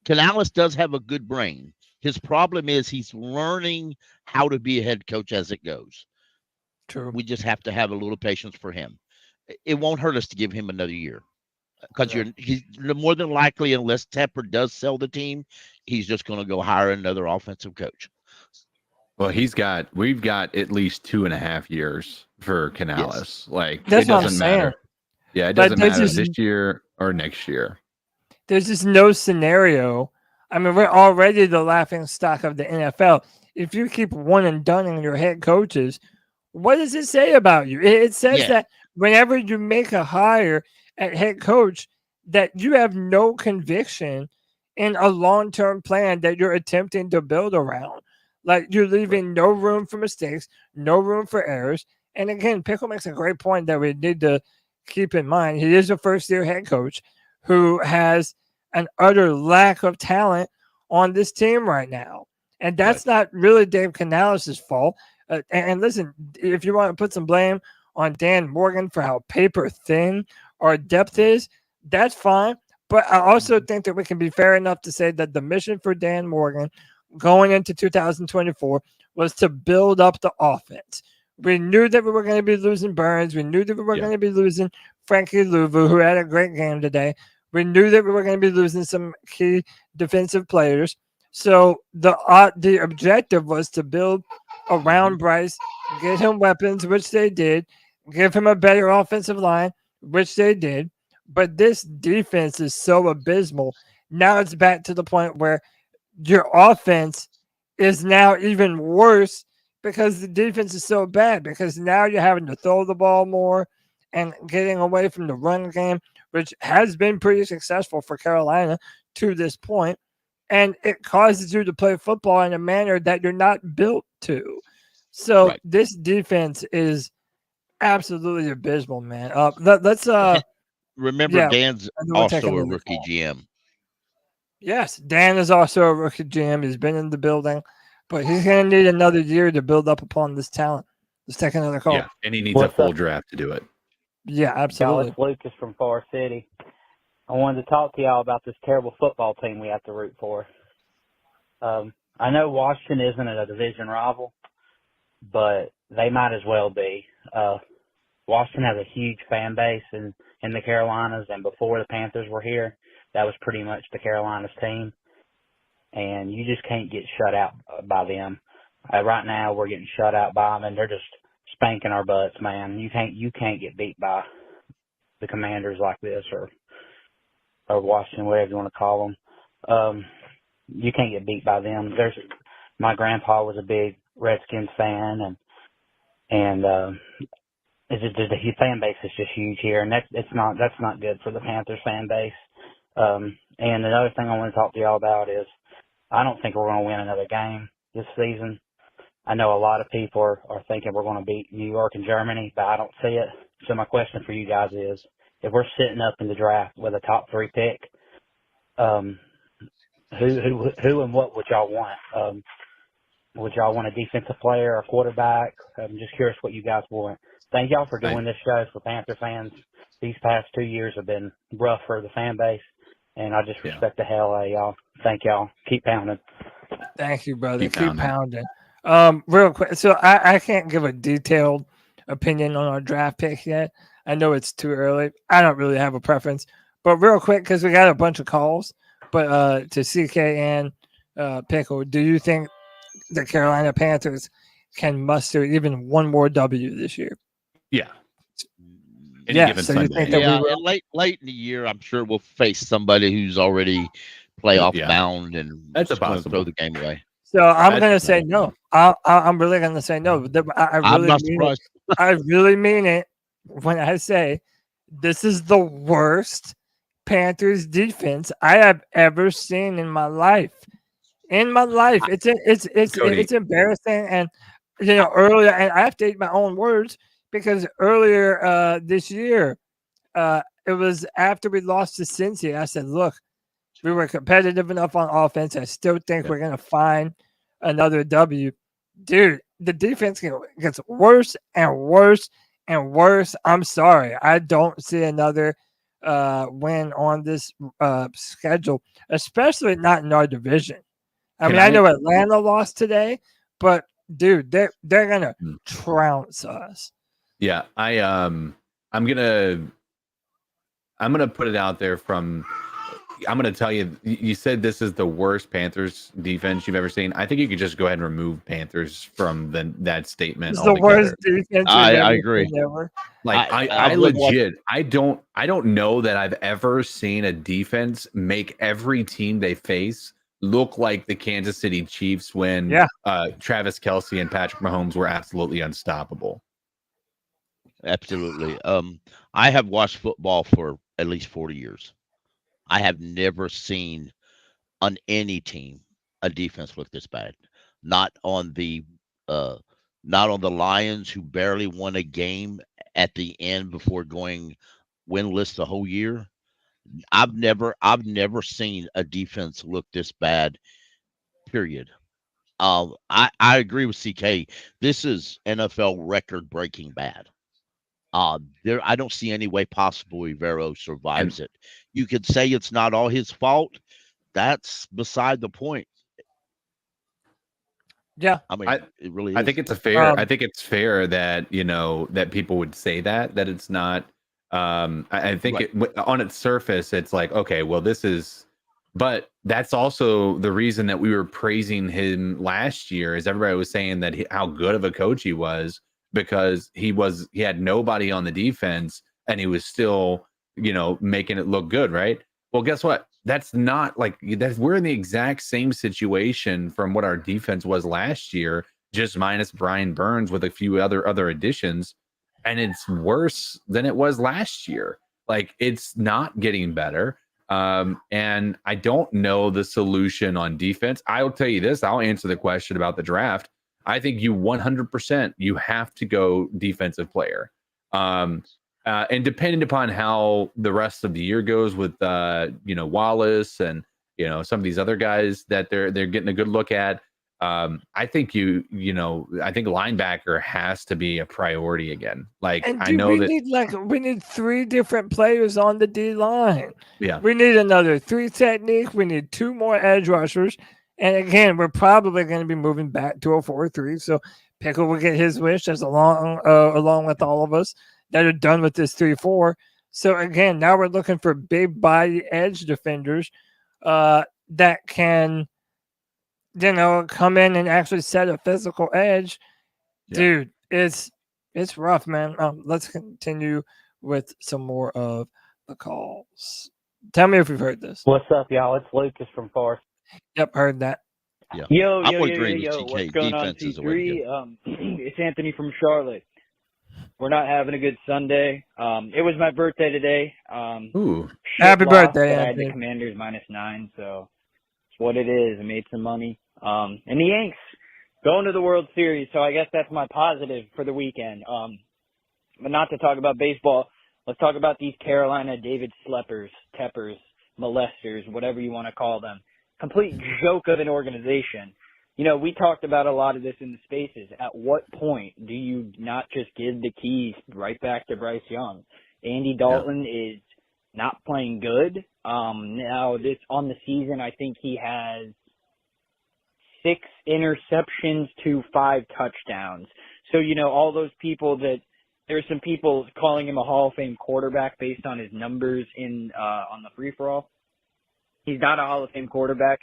Speaker 13: Canales does have a good brain. His problem is he's learning how to be a head coach as it goes.
Speaker 6: True.
Speaker 13: We just have to have a little patience for him. It won't hurt us to give him another year because he's more than likely, unless Tepper does sell the team, he's just going to go hire another offensive coach.
Speaker 7: Well, we've got at least 2.5 years for Canales.
Speaker 13: Yes.
Speaker 7: Like,
Speaker 6: that's
Speaker 7: it doesn't matter.
Speaker 6: Saying.
Speaker 7: Yeah, it doesn't matter this year or next year.
Speaker 6: There's just no scenario. I mean, we're already the laughing stock of the NFL. If you keep one and done in your head coaches, what does it say about you? It says that whenever you make a hire at head coach, that you have no conviction in a long-term plan that you're attempting to build around. Like, you're leaving no room for mistakes, no room for errors. And again, Pickle makes a great point that we need to keep in mind. He is a first-year head coach who has an utter lack of talent on this team right now. And that's not really Dave Canales' fault. And listen, if you want to put some blame on Dan Morgan for how paper thin our depth is, that's fine. But I also think that we can be fair enough to say that the mission for Dan Morgan going into 2024 was to build up the offense. We knew that we were going to be losing Burns. We knew that we were going to be losing Frankie Louvu, who had a great game today. We knew that we were going to be losing some key defensive players. So the objective was to build around Bryce, get him weapons, which they did, give him a better offensive line, which they did. But this defense is so abysmal. Now it's back to the point where your offense is now even worse because the defense is so bad, because now you're having to throw the ball more and getting away from the run game, which has been pretty successful for Carolina to this point. And it causes you to play football in a manner that you're not built to. So this defense is absolutely abysmal, man. Let's
Speaker 13: remember Dan's also a rookie GM.
Speaker 6: Yes, Dan is also a rookie GM. He's been in the building, but he's going to need another year to build up upon this talent. Let's take another call.
Speaker 7: Yeah, and he needs a full draft to do it.
Speaker 6: Yeah, absolutely.
Speaker 14: Y'all, it's Lucas from Far City. I wanted to talk to y'all about this terrible football team we have to root for. I know Washington isn't a division rival, but they might as well be. Washington has a huge fan base in the Carolinas, and before the Panthers were here, that was pretty much the Carolinas team. And you just can't get shut out by them. Right now, we're getting shut out by them, and they're just spanking our butts, man. You can't get beat by the Commanders like this, or Washington, whatever you want to call them. You can't get beat by them. My grandpa was a big Redskins fan, and it's just the fan base is just huge here, and that's not good for the Panthers fan base. And another thing I want to talk to y'all about is I don't think we're going to win another game this season. I know a lot of people are thinking we're going to beat New York and Germany, but I don't see it. So my question for you guys is, if we're sitting up in the draft with a top 3 pick, who and what would y'all want? Would y'all want a defensive player or a quarterback? I'm just curious what you guys want. Thank y'all for doing this show for Panther fans. These past 2 years have been rough for the fan base, and I just respect the hell out of y'all. Thank y'all. Keep pounding.
Speaker 6: Thank you, brother. Keep pounding. Real quick. So I can't give a detailed opinion on our draft pick yet. I know it's too early. I don't really have a preference. But real quick, because we got a bunch of calls, but to CK and Pickle, do you think the Carolina Panthers can muster even one more W this year?
Speaker 7: Yeah.
Speaker 6: So you think that we will?
Speaker 13: Late in the year, I'm sure we'll face somebody who's already playoff bound, and
Speaker 7: that's a
Speaker 13: possible. Throw the game away.
Speaker 6: So I'm going to say no. I'm really going to say no.
Speaker 13: I'm not surprised.
Speaker 6: I really mean it when I say this is the worst Panthers defense I have ever seen in my life. It's embarrassing, and earlier, and I have to eat my own words, because earlier this year, it was after we lost to Cincy. I said, look, we were competitive enough on offense. I still think we're going to find another W. Dude, the defense gets worse and worse and worse. I'm sorry. I don't see another win on this schedule, especially not in our division. I know Atlanta lost today, but dude, they're gonna trounce us.
Speaker 7: Yeah, I'm gonna put it out there I'm gonna tell you. You said this is the worst Panthers defense you've ever seen. I think you could just go ahead and remove Panthers from that statement.
Speaker 6: It's the worst defense.
Speaker 13: I agree.
Speaker 7: Like I legit, I don't know that I've ever seen a defense make every team they face look like the Kansas City Chiefs when Travis Kelce and Patrick Mahomes were absolutely unstoppable.
Speaker 13: Absolutely. I have watched football for at least 40 years. I have never seen on any team a defense look this bad. Not on the Lions, who barely won a game at the end before going winless the whole year. I've never seen a defense look this bad, period. I agree with CK. This is NFL record breaking bad. I don't see any way possible Rivero survives it. You could say it's not all his fault. That's beside the point.
Speaker 6: Yeah,
Speaker 13: I mean, it really is.
Speaker 7: I think it's a fair. I think it's fair that that people would say that it's not. I think on its surface, it's like, okay, well, this is, but that's also the reason that we were praising him last year. Is everybody was saying that how good of a coach he was because he had nobody on the defense and he was still making it look good, right? Well, guess what? That's not like that. We're in the exact same situation from what our defense was last year, just minus Brian Burns with a few other additions, and it's worse than it was last year. Like, it's not getting better. And I don't know the solution on defense. I'll tell you this. I'll answer the question about the draft. I think you 100% you have to go defensive player. And depending upon how the rest of the year goes with Wallace and some of these other guys that they're getting a good look at, I think I think linebacker has to be a priority again. Like,
Speaker 6: and
Speaker 7: I know
Speaker 6: we need 3 different players on the D line.
Speaker 7: Yeah,
Speaker 6: we need another 3 technique. We need 2 more edge rushers. And again, we're probably going to be moving back to a 4-3. So Pickle will get his wish as along with all of us that are done with this 3-4. So again, now we're looking for big body edge defenders that can, come in and actually set a physical edge. Yeah. Dude, it's rough, man. Let's continue with some more of the calls. Tell me if you've heard this.
Speaker 14: What's up, y'all? It's Lucas from Forest.
Speaker 6: Yep, heard that.
Speaker 13: Yeah.
Speaker 14: Yo,
Speaker 13: I'm agreeing with TK.
Speaker 14: What's going on, C3? It's Anthony from Charlotte. We're not having a good Sunday. It was my birthday today.
Speaker 7: Ooh.
Speaker 6: Happy birthday,
Speaker 14: Anthony. I had
Speaker 6: Anthony.
Speaker 14: the Commanders -9, so it's what it is. I made some money. And the Yanks going to the World Series, so I guess that's my positive for the weekend. But not to talk about baseball. Let's talk about these Carolina David Sleppers, Teppers, molesters, whatever you want to call them. Complete joke of an organization. We talked about a lot of this in the spaces. At what point do you not just give the keys right back to Bryce Young? Andy Dalton is not playing good. Now this on the season, I think he has 6 interceptions to 5 touchdowns. So, all those people there's some people calling him a Hall of Fame quarterback based on his numbers on the free-for-all. He's not a Hall of Fame quarterback.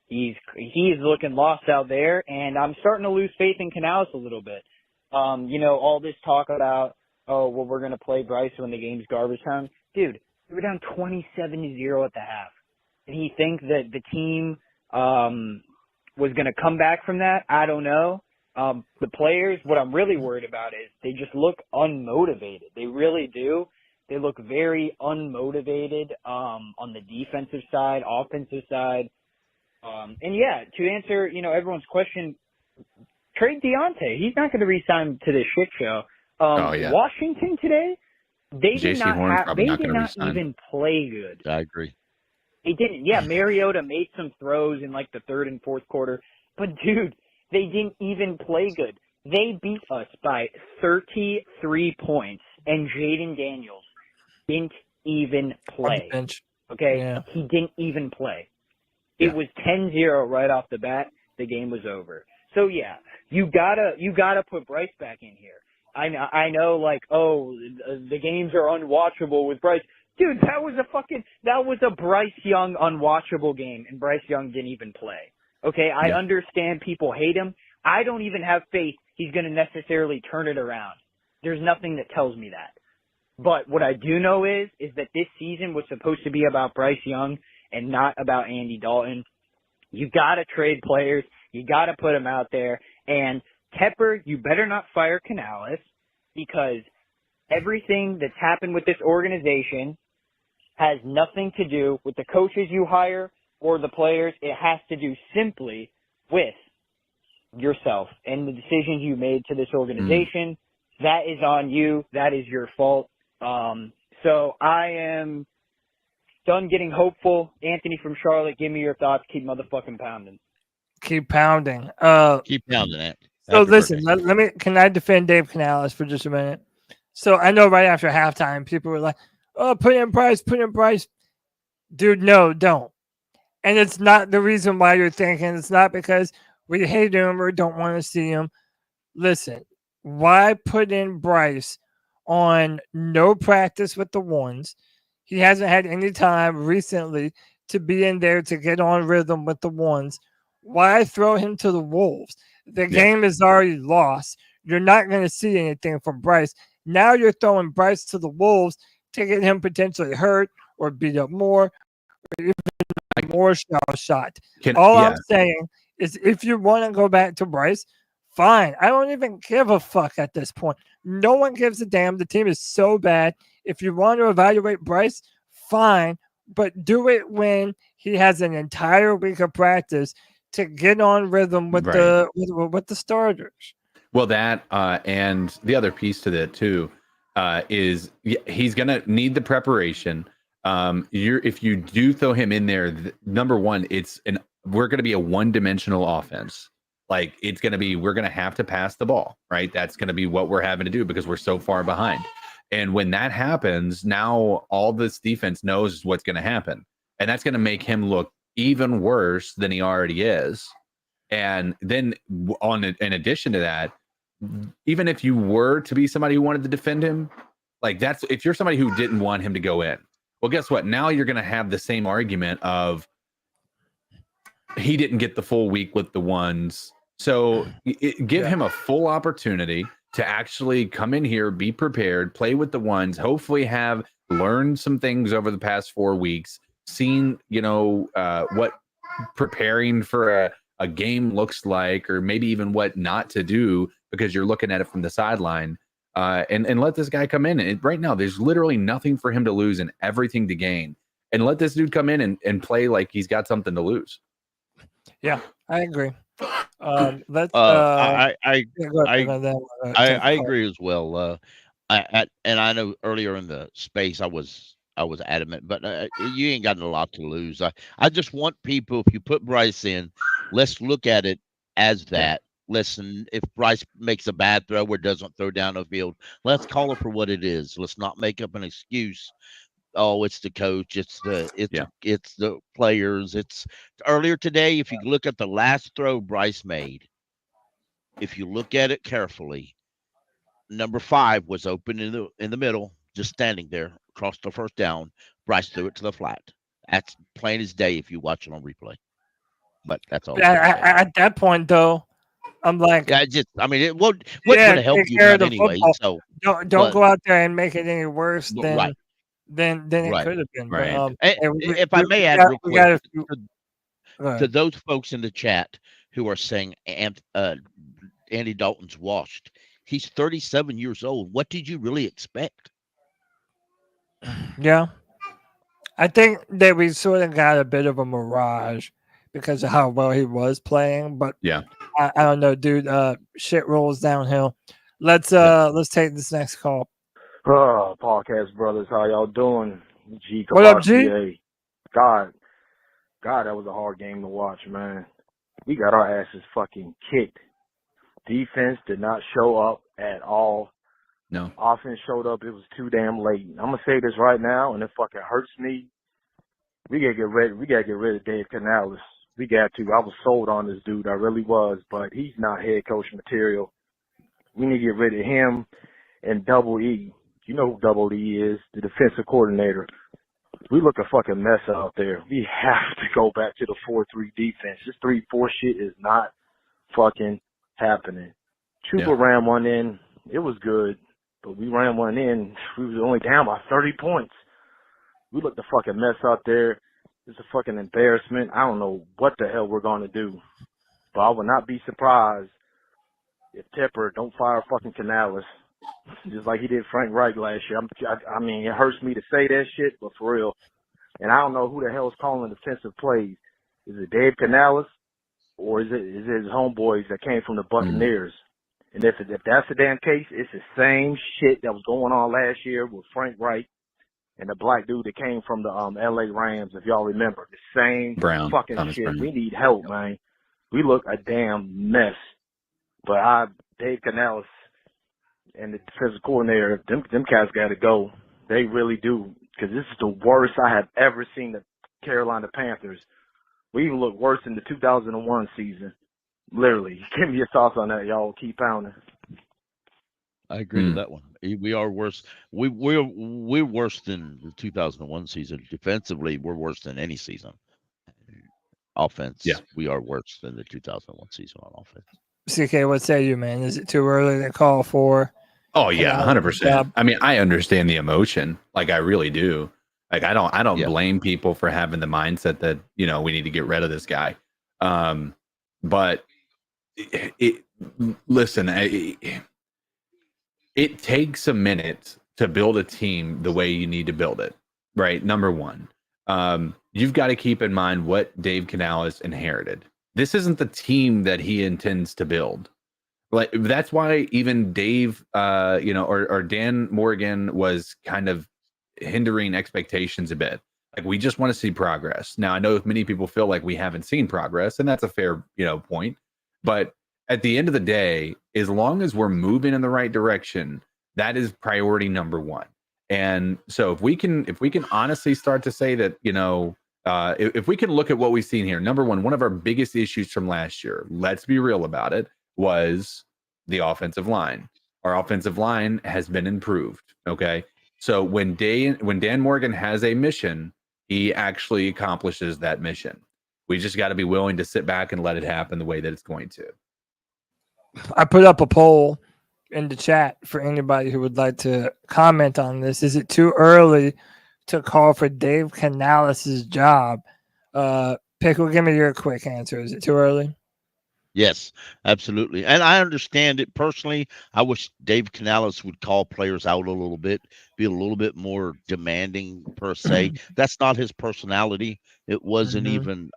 Speaker 14: He's looking lost out there, and I'm starting to lose faith in Canales a little bit. All this talk about, we're going to play Bryce when the game's garbage time. Dude, we were down 27-0 at the half. Did he think that the team was going to come back from that? I don't know. The players, what I'm really worried about is they just look unmotivated. They really do. They look very unmotivated on the defensive side, offensive side. And yeah, to answer, everyone's question, trade Deontay. He's not going to re-sign to this shit show. Washington today, they did not even play good.
Speaker 13: I agree.
Speaker 14: They didn't. Yeah, Mariota made some throws in like the 3rd and 4th quarter, but dude, they didn't even play good. They beat us by 33 points, and Jaden Daniels didn't even play. Okay?
Speaker 6: Yeah.
Speaker 14: He didn't even play. It was 10-0 right off the bat. The game was over. So yeah, you gotta put Bryce back in here. I know like, the games are unwatchable with Bryce. Dude, that was a Bryce Young unwatchable game, and Bryce Young didn't even play. Okay, I understand people hate him. I don't even have faith he's going to necessarily turn it around. There's nothing that tells me that. But what I do know is that this season was supposed to be about Bryce Young and not about Andy Dalton. You got to trade players. You got to put them out there. And Tepper, you better not fire Canales, because everything that's happened with this organization has nothing to do with the coaches you hire or the players. It has to do simply with yourself and the decisions you made to this organization. That is on you. That is your fault. So I am done getting hopeful. Anthony from Charlotte, give me your thoughts. Keep motherfucking pounding.
Speaker 6: Keep pounding.
Speaker 13: Keep pounding it.
Speaker 6: So listen, can I defend Dave Canales for just a minute? So I know right after halftime, people were like, "Oh, put in Bryce." Dude, no, don't. And it's not the reason why you're thinking. It's not because we hate him or don't want to see him. Listen, why put in Bryce on no practice with the ones? He hasn't had any time recently to be in there to get on rhythm with the ones. Why throw him to the Wolves? The game is already lost. You're not going to see anything from Bryce. Now you're throwing Bryce to the Wolves to get him potentially hurt or beat up more, or even more shot. I'm saying is if you want to go back to Bryce, fine. I don't even give a fuck at this point. No one gives a damn. The team is so bad. If you want to evaluate Bryce, fine, but do it when he has an entire week of practice to get on rhythm with the starters.
Speaker 7: Well, that and the other piece to that too is he's gonna need the preparation. If you do throw him in there, number one, we're gonna be a one-dimensional offense. Like we're gonna have to pass the ball, right? That's gonna be what we're having to do because we're so far behind. And when that happens, now all this defense knows what's gonna happen, and that's gonna make him look even worse than he already is. And then in addition to that, even if you were to be somebody who wanted to defend him, like if you're somebody who didn't want him to go in, well, guess what? Now you're going to have the same argument of he didn't get the full week with the ones. So give him a full opportunity to actually come in here, be prepared, play with the ones, hopefully have learned some things over the past 4 weeks, seen, what preparing for a game looks like, or maybe even what not to do because you're looking at it from the sideline, and let this guy come in. And right now, there's literally nothing for him to lose and everything to gain. And let this dude come in and play like he's got something to lose.
Speaker 6: Yeah, I agree.
Speaker 13: I agree as well. And I know earlier in the space I was adamant, but you ain't got a lot to lose. I just want people, if you put Bryce in, let's look at it as that. Listen, if Bryce makes a bad throw or doesn't throw down the field, let's call it for what it is. Let's not make up an excuse. Oh, it's the coach. It's the players. It's earlier today. If you look at the last throw Bryce made, if you look at it carefully, number 5 was open in the middle, just standing there across the first down. Bryce threw it to the flat. That's plain as day if you watch it on replay. But that's all.
Speaker 6: At that point, though, I'm like,
Speaker 13: it what's going to help you out anyway. So
Speaker 6: don't go out there and make it any worse than it could have been.
Speaker 13: Right.
Speaker 6: But,
Speaker 13: if I may add real quick, to those folks in the chat who are saying Andy Dalton's washed, he's 37 years old. What did you really expect?
Speaker 6: Yeah, I think that we sort of got a bit of a mirage because of how well he was playing. But
Speaker 7: yeah,
Speaker 6: I don't know, dude. Shit rolls downhill. Let's take this next call.
Speaker 15: Podcast brothers, how y'all doing?
Speaker 6: What up, G?
Speaker 15: God, that was a hard game to watch, man. We got our asses fucking kicked. Defense did not show up at all.
Speaker 7: No.
Speaker 15: Offense showed up. It was too damn late. I'm gonna say this right now, and it fucking hurts me. We gotta get rid. We gotta get rid of Dave Canales. We got to. I was sold on this dude. I really was, but he's not head coach material. We need to get rid of him and Double E. You know who Double E is? The defensive coordinator. We look a fucking mess out there. We have to go back to the 4-3 defense. This 3-4 shit is not fucking happening. Chuba ran one in. It was good, but we ran one in. We was only down by 30 points. We looked a fucking mess out there. It's a fucking embarrassment. I don't know what the hell we're going to do, but I would not be surprised if Tepper don't fire fucking Canales, just like he did Frank Reich last year. I mean, it hurts me to say that shit, but for real. And I don't know who the hell is calling defensive plays. Is it Dave Canales or is it his homeboys that came from the Buccaneers? And if that's the damn case, it's the same shit that was going on last year with Frank Reich and the black dude that came from the LA Rams, if y'all remember. The same
Speaker 7: Thomas
Speaker 15: shit.
Speaker 7: Brown.
Speaker 15: We need help, man. We look a damn mess. But Dave Canales and the defensive coordinator, them cats got to go. They really do, because this is the worst I have ever seen the Carolina Panthers. We even look worse than the 2001 season. Literally. Give me your thoughts on that, y'all. Keep pounding.
Speaker 13: I agree to that one. We are worse. We're worse than the 2001 season. Defensively, we're worse than any season. Offense, we are worse than the 2001 season on offense.
Speaker 6: CK, what say you, man? Is it too early to call for?
Speaker 7: Oh yeah, 100%. I mean, I understand the emotion. Like I really do. Like I don't blame people for having the mindset that, you know, we need to get rid of this guy. But listen, it takes a minute to build a team the way you need to build it, right? Number one, you've got to keep in mind what Dave Canales inherited. This isn't the team that he intends to build. Like that's why even Dave, or Dan Morgan was kind of hindering expectations a bit. Like we just want to see progress. Now I know many people feel like we haven't seen progress, and that's a fair, point. But at the end of the day, as long as we're moving in the right direction, that is priority number one. And so if we can honestly start to say that, if we can look at what we've seen here, number one of our biggest issues from last year, let's be real about it, was the offensive line. Our offensive line has been improved. Okay. So when Dan Morgan has a mission, he actually accomplishes that mission. We just got to be willing to sit back and let it happen the way that it's going to.
Speaker 6: I put up a poll in the chat for anybody who would like to comment on this. Is it too early to call for Dave Canales' job? Pickle, give me your quick answer. Is it too early?
Speaker 13: Yes, absolutely. And I understand it personally. I wish Dave Canales would call players out a little bit, be a little bit more demanding per se. That's not his personality. It wasn't even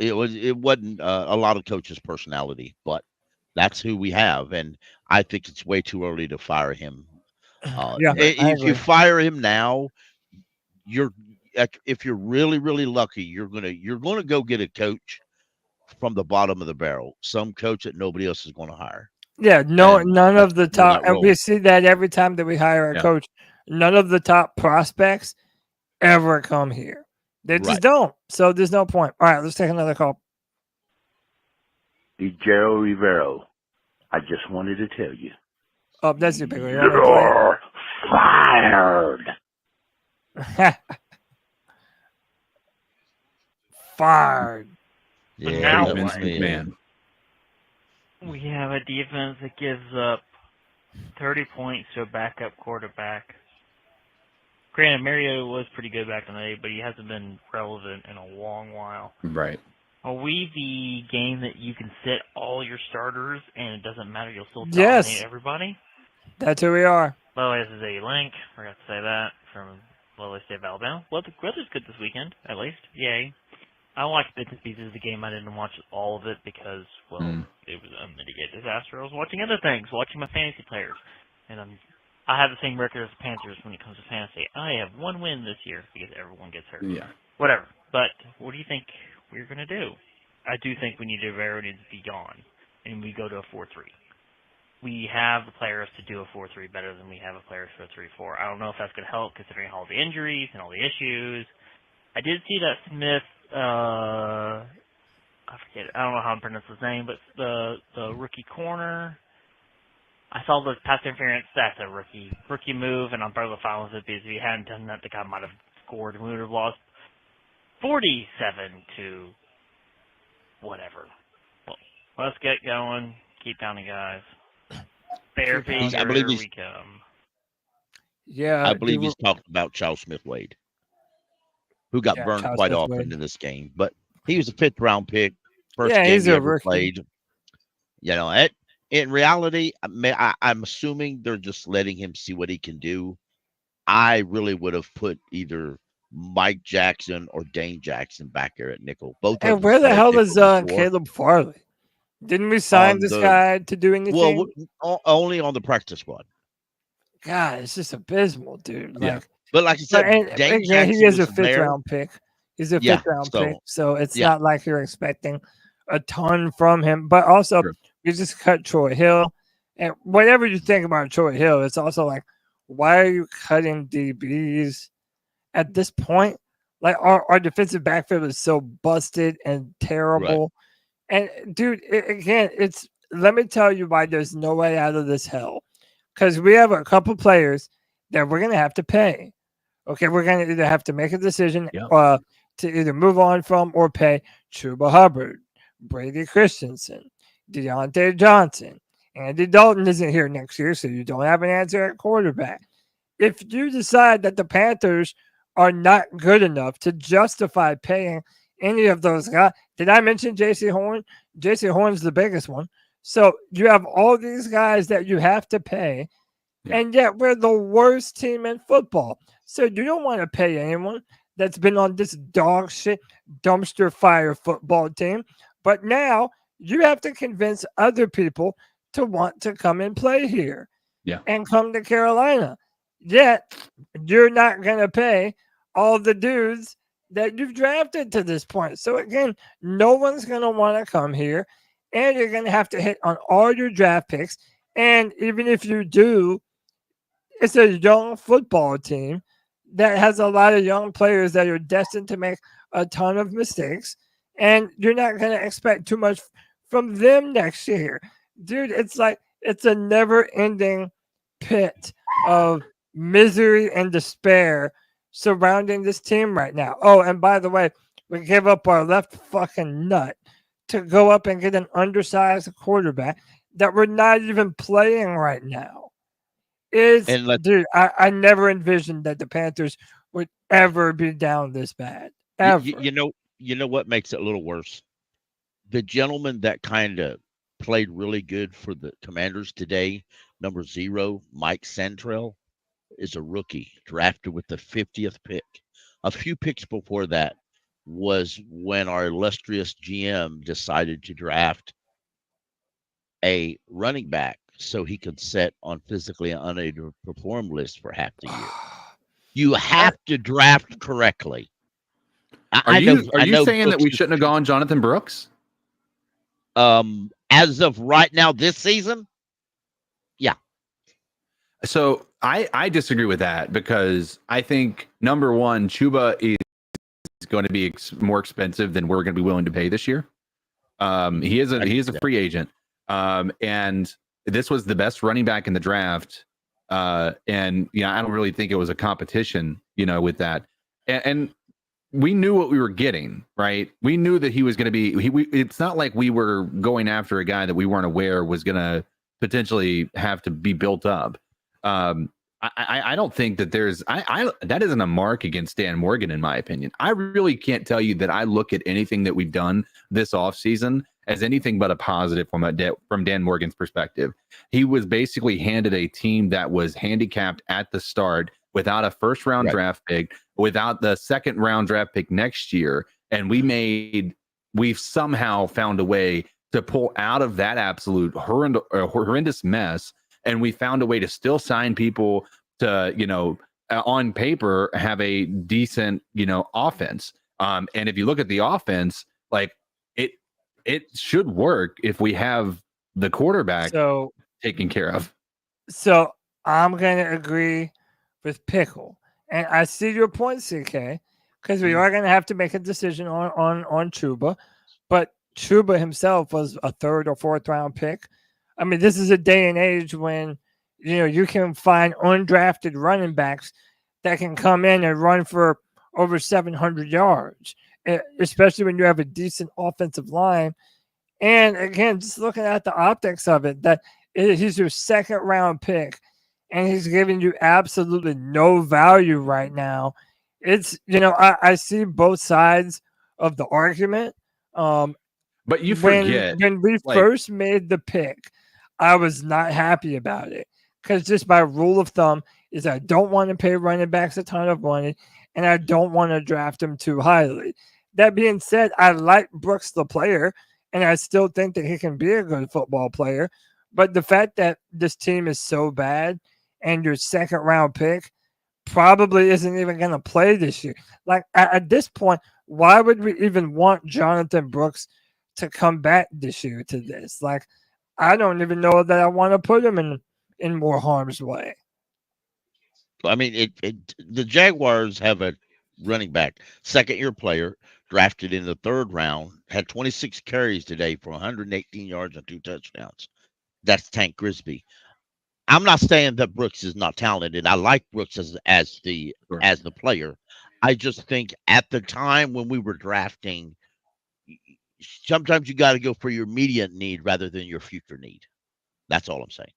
Speaker 13: it wasn't a lot of coaches' personality, but that's who we have. And I think it's way too early to fire him. If you fire him now, if you're really, really lucky, you're gonna go get a coach from the bottom of the barrel, some coach that nobody else is going to hire.
Speaker 6: Yeah, none of the top, and we see that every time that we hire a coach, none of the top prospects ever come here. They just don't. So there's no point. All right, let's take another call.
Speaker 16: Gerald Rivero, I just wanted to tell you.
Speaker 6: Oh, that's your big one.
Speaker 16: You're fired.
Speaker 6: Fired.
Speaker 17: Yeah, now
Speaker 7: man.
Speaker 17: We have a defense that gives up 30 points to a backup quarterback. Granted, Mario was pretty good back in the day, but he hasn't been relevant in a long while.
Speaker 7: Right.
Speaker 17: Are we the game that you can sit all your starters and it doesn't matter, you'll still dominate everybody?
Speaker 6: That's who we are.
Speaker 17: By the way, this is a link. Forgot to say that from Lowell State of Alabama. Well, the weather's good this weekend, at least. Yay. I watched bits and pieces of the game. I didn't watch all of it because, it was a mitigated disaster. I was watching other things, watching my fantasy players. And I have the same record as the Panthers when it comes to fantasy. I have one win this year because everyone gets hurt.
Speaker 7: Yeah.
Speaker 17: Whatever. But what do you think we're going to do? I do think we need to be gone, and we go to a 4-3. We have the players to do a 4-3 better than we have a players for a 3-4. I don't know if that's going to help considering all the injuries and all the issues. I did see that Smith, I forget, I don't know how to pronounce his name, but the rookie corner, I saw the pass interference. That's a rookie move, and I'm probably fine with it because if he hadn't done that, the guy might have scored and we would have lost 47 to whatever. Well, let's get going. Keep pounding, guys. Bear Pager,
Speaker 13: I believe
Speaker 17: we come.
Speaker 6: Yeah,
Speaker 13: I believe he's talking about Charles Smith-Wade, who got burned
Speaker 6: Charles
Speaker 13: quite
Speaker 6: Smith-Wade.
Speaker 13: often in this game. But he was a fifth-round pick, first
Speaker 6: Yeah,
Speaker 13: game
Speaker 6: he's
Speaker 13: he
Speaker 6: a
Speaker 13: ever
Speaker 6: rookie.
Speaker 13: played. In reality, I'm assuming they're just letting him see what he can do. I really would have put either Mike Jackson or Dane Jackson back there at nickel. Both.
Speaker 6: And where the hell is Caleb Farley? Didn't we sign this guy to do anything?
Speaker 13: Well, only on the practice squad.
Speaker 6: God, it's just abysmal, dude.
Speaker 13: Yeah.
Speaker 6: Like,
Speaker 13: But like I said, Dane Jackson
Speaker 6: he is a
Speaker 13: was there.
Speaker 6: fifth-round pick. He's a
Speaker 13: Yeah,
Speaker 6: fifth round
Speaker 13: so,
Speaker 6: pick, so it's
Speaker 13: yeah.
Speaker 6: not like you're expecting a ton from him. But also, you just cut Troy Hill, and whatever you think about Troy Hill, it's also like, why are you cutting DBs at this point? Like our defensive backfield is so busted and terrible. And dude, let me tell you why there's no way out of this hell. Because we have a couple players that we're gonna have to pay. Okay, we're gonna either have to make a decision to either move on from or pay Chuba Hubbard, Brady Christensen, Deontay Johnson. Andy Dalton isn't here next year, so you don't have an answer at quarterback. If you decide that the Panthers are not good enough to justify paying any of those guys, did I mention J.C. Horn? J.C. Horn's the biggest one. So you have all these guys that you have to pay, and yet we're the worst team in football. So you don't want to pay anyone that's been on this dog shit dumpster fire football team. But now you have to convince other people to want to come and play here and come to Carolina. Yet you're not going to pay all the dudes that you've drafted to this point. So again, no one's going to want to come here, and you're going to have to hit on all your draft picks. And even if you do, it's a young football team that has a lot of young players that are destined to make a ton of mistakes, and you're not going to expect too much from them next year. Dude, it's like it's a never-ending pit of misery and despair surrounding this team right now. Oh, and by the way, we gave up our left fucking nut to go up and get an undersized quarterback that we're not even playing right now. Dude, I never envisioned that the Panthers would ever be down this bad. Ever.
Speaker 13: You know what makes it a little worse? The gentleman that kind of played really good for the Commanders today, number 0, Mike Santrell, is a rookie drafted with the 50th pick. A few picks before that was when our illustrious GM decided to draft a running back so he could set on physically unable to perform list for half the year. You have to draft correctly.
Speaker 7: Are you saying that we shouldn't have gone Jonathan Brooks?
Speaker 13: As of right now, this season, yeah.
Speaker 7: So I disagree with that, because I think, number one, Chuba is going to be more expensive than we're going to be willing to pay this year. He is a free agent, and this was the best running back in the draft. And I don't really think it was a competition, with that. And we knew what we were getting, right? We knew that he was going to be. It's not like we were going after a guy that we weren't aware was going to potentially have to be built up. I don't think that there's that isn't a mark against Dan Morgan, in my opinion. I really can't tell you that I look at anything that we've done this offseason as anything but a positive from Dan Morgan's perspective. He was basically handed a team that was handicapped at the start, without a first round draft pick, without the second round draft pick next year, and we've somehow found a way to pull out of that absolute horrendous mess. And we found a way to still sign people to, on paper, have a decent, offense. And if you look at the offense, like it should work if we have the quarterback taken care of. So
Speaker 6: I'm going to agree with Pickle. And I see your point, CK, because we are going to have to make a decision on Chuba. But Chuba himself was a 3rd or 4th round pick. I mean, this is a day and age when, you can find undrafted running backs that can come in and run for over 700 yards, especially when you have a decent offensive line. And again, just looking at the optics of it, that he's your 2nd round pick, and he's giving you absolutely no value right now. It's, I see both sides of the argument.
Speaker 7: But you forget
Speaker 6: when we first made the pick, I was not happy about it, because just my rule of thumb is I don't want to pay running backs a ton of money, and I don't want to draft them too highly. That being said, I like Brooks the player, and I still think that he can be a good football player. But the fact that this team is so bad and your 2nd round pick probably isn't even going to play this year. Like at this point, why would we even want Jonathan Brooks to come back this year to this? Like, I don't even know that I want to put him in more harm's way.
Speaker 13: I mean, the Jaguars have a running back, second-year player, drafted in the 3rd round, had 26 carries today for 118 yards and 2 touchdowns. That's Tank Grisby. I'm not saying that Brooks is not talented. I like Brooks as the player. I just think at the time when we were drafting, sometimes you got to go for your immediate need rather than your future need. That's all I'm saying.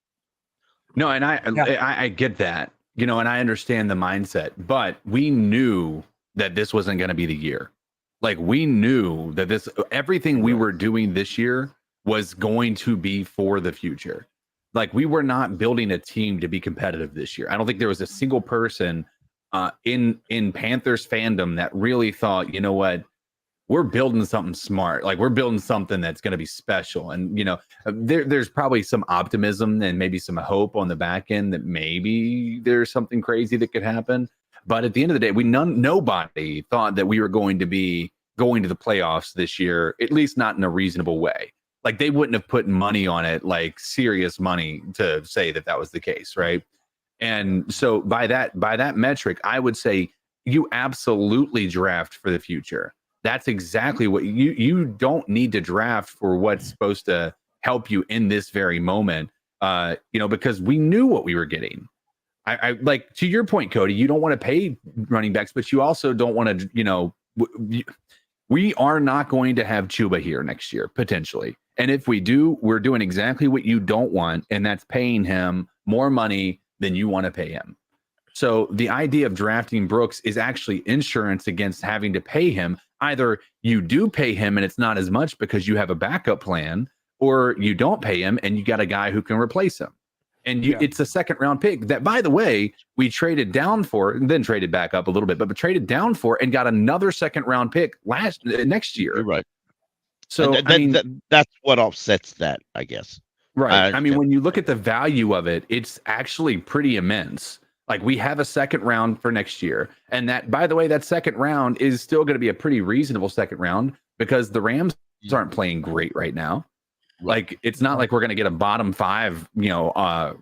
Speaker 7: No, and I get that, and I understand the mindset, but we knew that this wasn't going to be the year. Like, we knew that everything we were doing this year was going to be for the future. Like, we were not building a team to be competitive this year. I don't think there was a single person in Panthers fandom that really thought, you know what, we're building something smart. Like, we're building something that's going to be special. And, there's probably some optimism and maybe some hope on the back end that maybe there's something crazy that could happen. But at the end of the day, nobody thought that we were going to be going to the playoffs this year, at least not in a reasonable way. Like, they wouldn't have put money on it, like serious money, to say that was the case, right? And so by that metric, I would say you absolutely draft for the future. That's exactly what you don't need to draft for what's supposed to help you in this very moment, because we knew what we were getting. I like, to your point, Cody, you don't want to pay running backs, but you also don't want to, we are not going to have Chuba here next year, potentially. And if we do, we're doing exactly what you don't want, and that's paying him more money than you want to pay him. So the idea of drafting Brooks is actually insurance against having to pay him. Either you do pay him and it's not as much because you have a backup plan, or you don't pay him and you got a guy who can replace him. And it's a 2nd round pick that, by the way, we traded down for and then traded back up a little bit, but traded down for and got another 2nd round pick next year.
Speaker 13: You're right.
Speaker 7: So
Speaker 13: that's what offsets that, I guess.
Speaker 7: Right. I mean, when you look at the value of it, it's actually pretty immense. Like, we have a 2nd round for next year. And that, by the way, that 2nd round is still going to be a pretty reasonable 2nd round because the Rams aren't playing great right now. Like, it's not like we're going to get a bottom 5, 2nd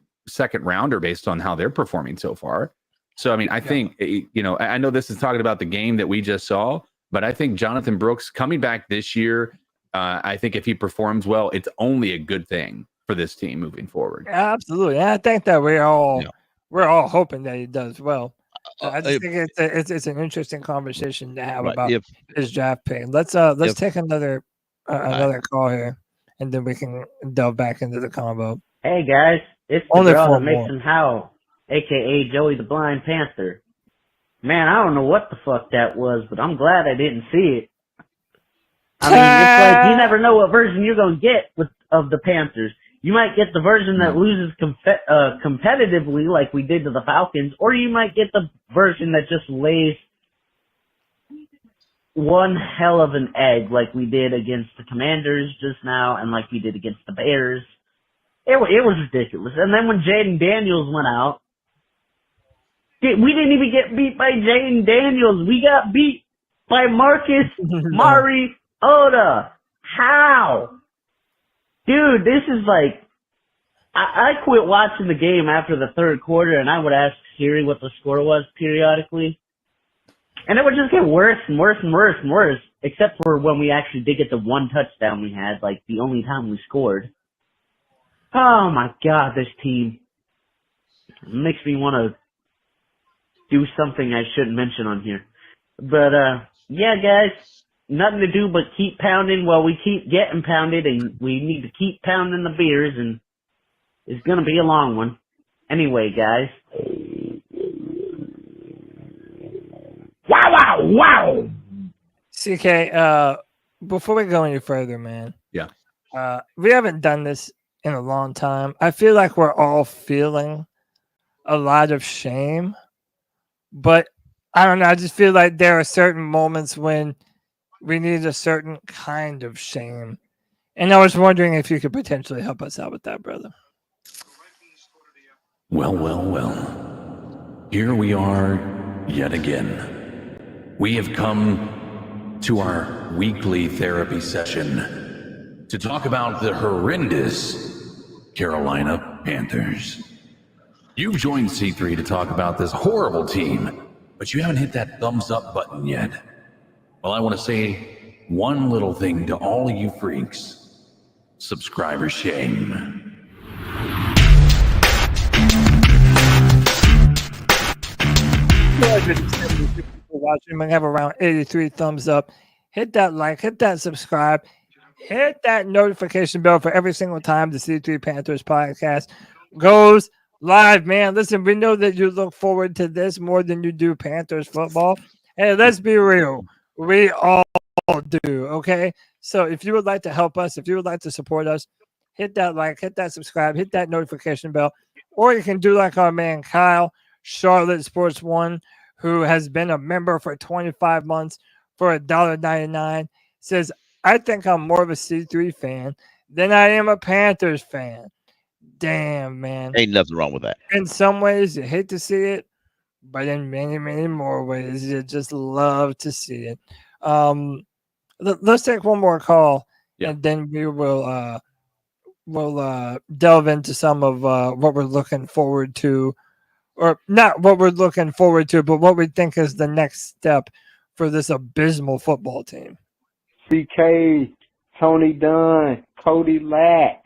Speaker 7: rounder based on how they're performing so far. So, I mean, I think, I know this is talking about the game that we just saw, but I think Jonathan Brooks coming back this year, I think if he performs well, it's only a good thing for this team moving forward.
Speaker 6: Absolutely. And I think that we're all hoping that he does well. I just think it's an interesting conversation to have about his draft pick. Let's take another call here, and then we can delve back into the combo.
Speaker 18: Hey guys, it's the girl that makes him howl, aka Joey the Blind Panther. Man, I don't know what the fuck that was, but I'm glad I didn't see it. I mean, it's like you never know what version you're gonna get of the Panthers. You might get the version that loses competitively like we did to the Falcons, or you might get the version that just lays one hell of an egg like we did against the Commanders just now and like we did against the Bears. It was ridiculous. And then when Jaden Daniels went out, we didn't even get beat by Jaden Daniels. We got beat by Marcus Mariota. How? Dude, this is like, I quit watching the game after the 3rd quarter, and I would ask Siri what the score was periodically. And it would just get worse and worse and worse and worse, except for when we actually did get the one touchdown we had, like the only time we scored. Oh my God, this team makes me want to do something I shouldn't mention on here. But, yeah, guys. Nothing to do but keep pounding while we keep getting pounded, and we need to keep pounding the beers, and it's going to be a long one. Anyway, guys. Wow!
Speaker 6: CK, before we go any further, man.
Speaker 7: Yeah.
Speaker 6: We haven't done this in a long time. I feel like we're all feeling a lot of shame, but I don't know. I just feel like there are certain moments when we need a certain kind of shame. And I was wondering if you could potentially help us out with that, brother.
Speaker 2: Well. Here we are yet again. We have come to our weekly therapy session to talk about the horrendous Carolina Panthers. You've joined C3 to talk about this horrible team, but you haven't hit that thumbs up button yet. Well, I want to say one little thing to all you freaks. Subscriber shame.
Speaker 6: Watching, we have around 83 thumbs up. Hit that like, hit that subscribe, hit that notification bell for every single time the C3 Panthers podcast goes live, man. Listen, we know that you look forward to this more than you do Panthers football. Hey, let's be real. We all do, okay? So if you would like to help us, if you would like to support us, hit that like, hit that subscribe, hit that notification bell. Or you can do like our man Kyle, Charlotte Sports One, who has been a member for 25 months for $1.99, says, I think I'm more of a C3 fan than I am a Panthers fan. Damn, man.
Speaker 13: Ain't nothing wrong with that.
Speaker 6: In some ways, you hate to see it, but in many, many more ways, you just love to see it. Let's take one more call, and then we will delve into some of what we're looking forward to. Or not what we're looking forward to, but what we think is the next step for this abysmal football team.
Speaker 19: CK, Tony Dunn, Cody Lack.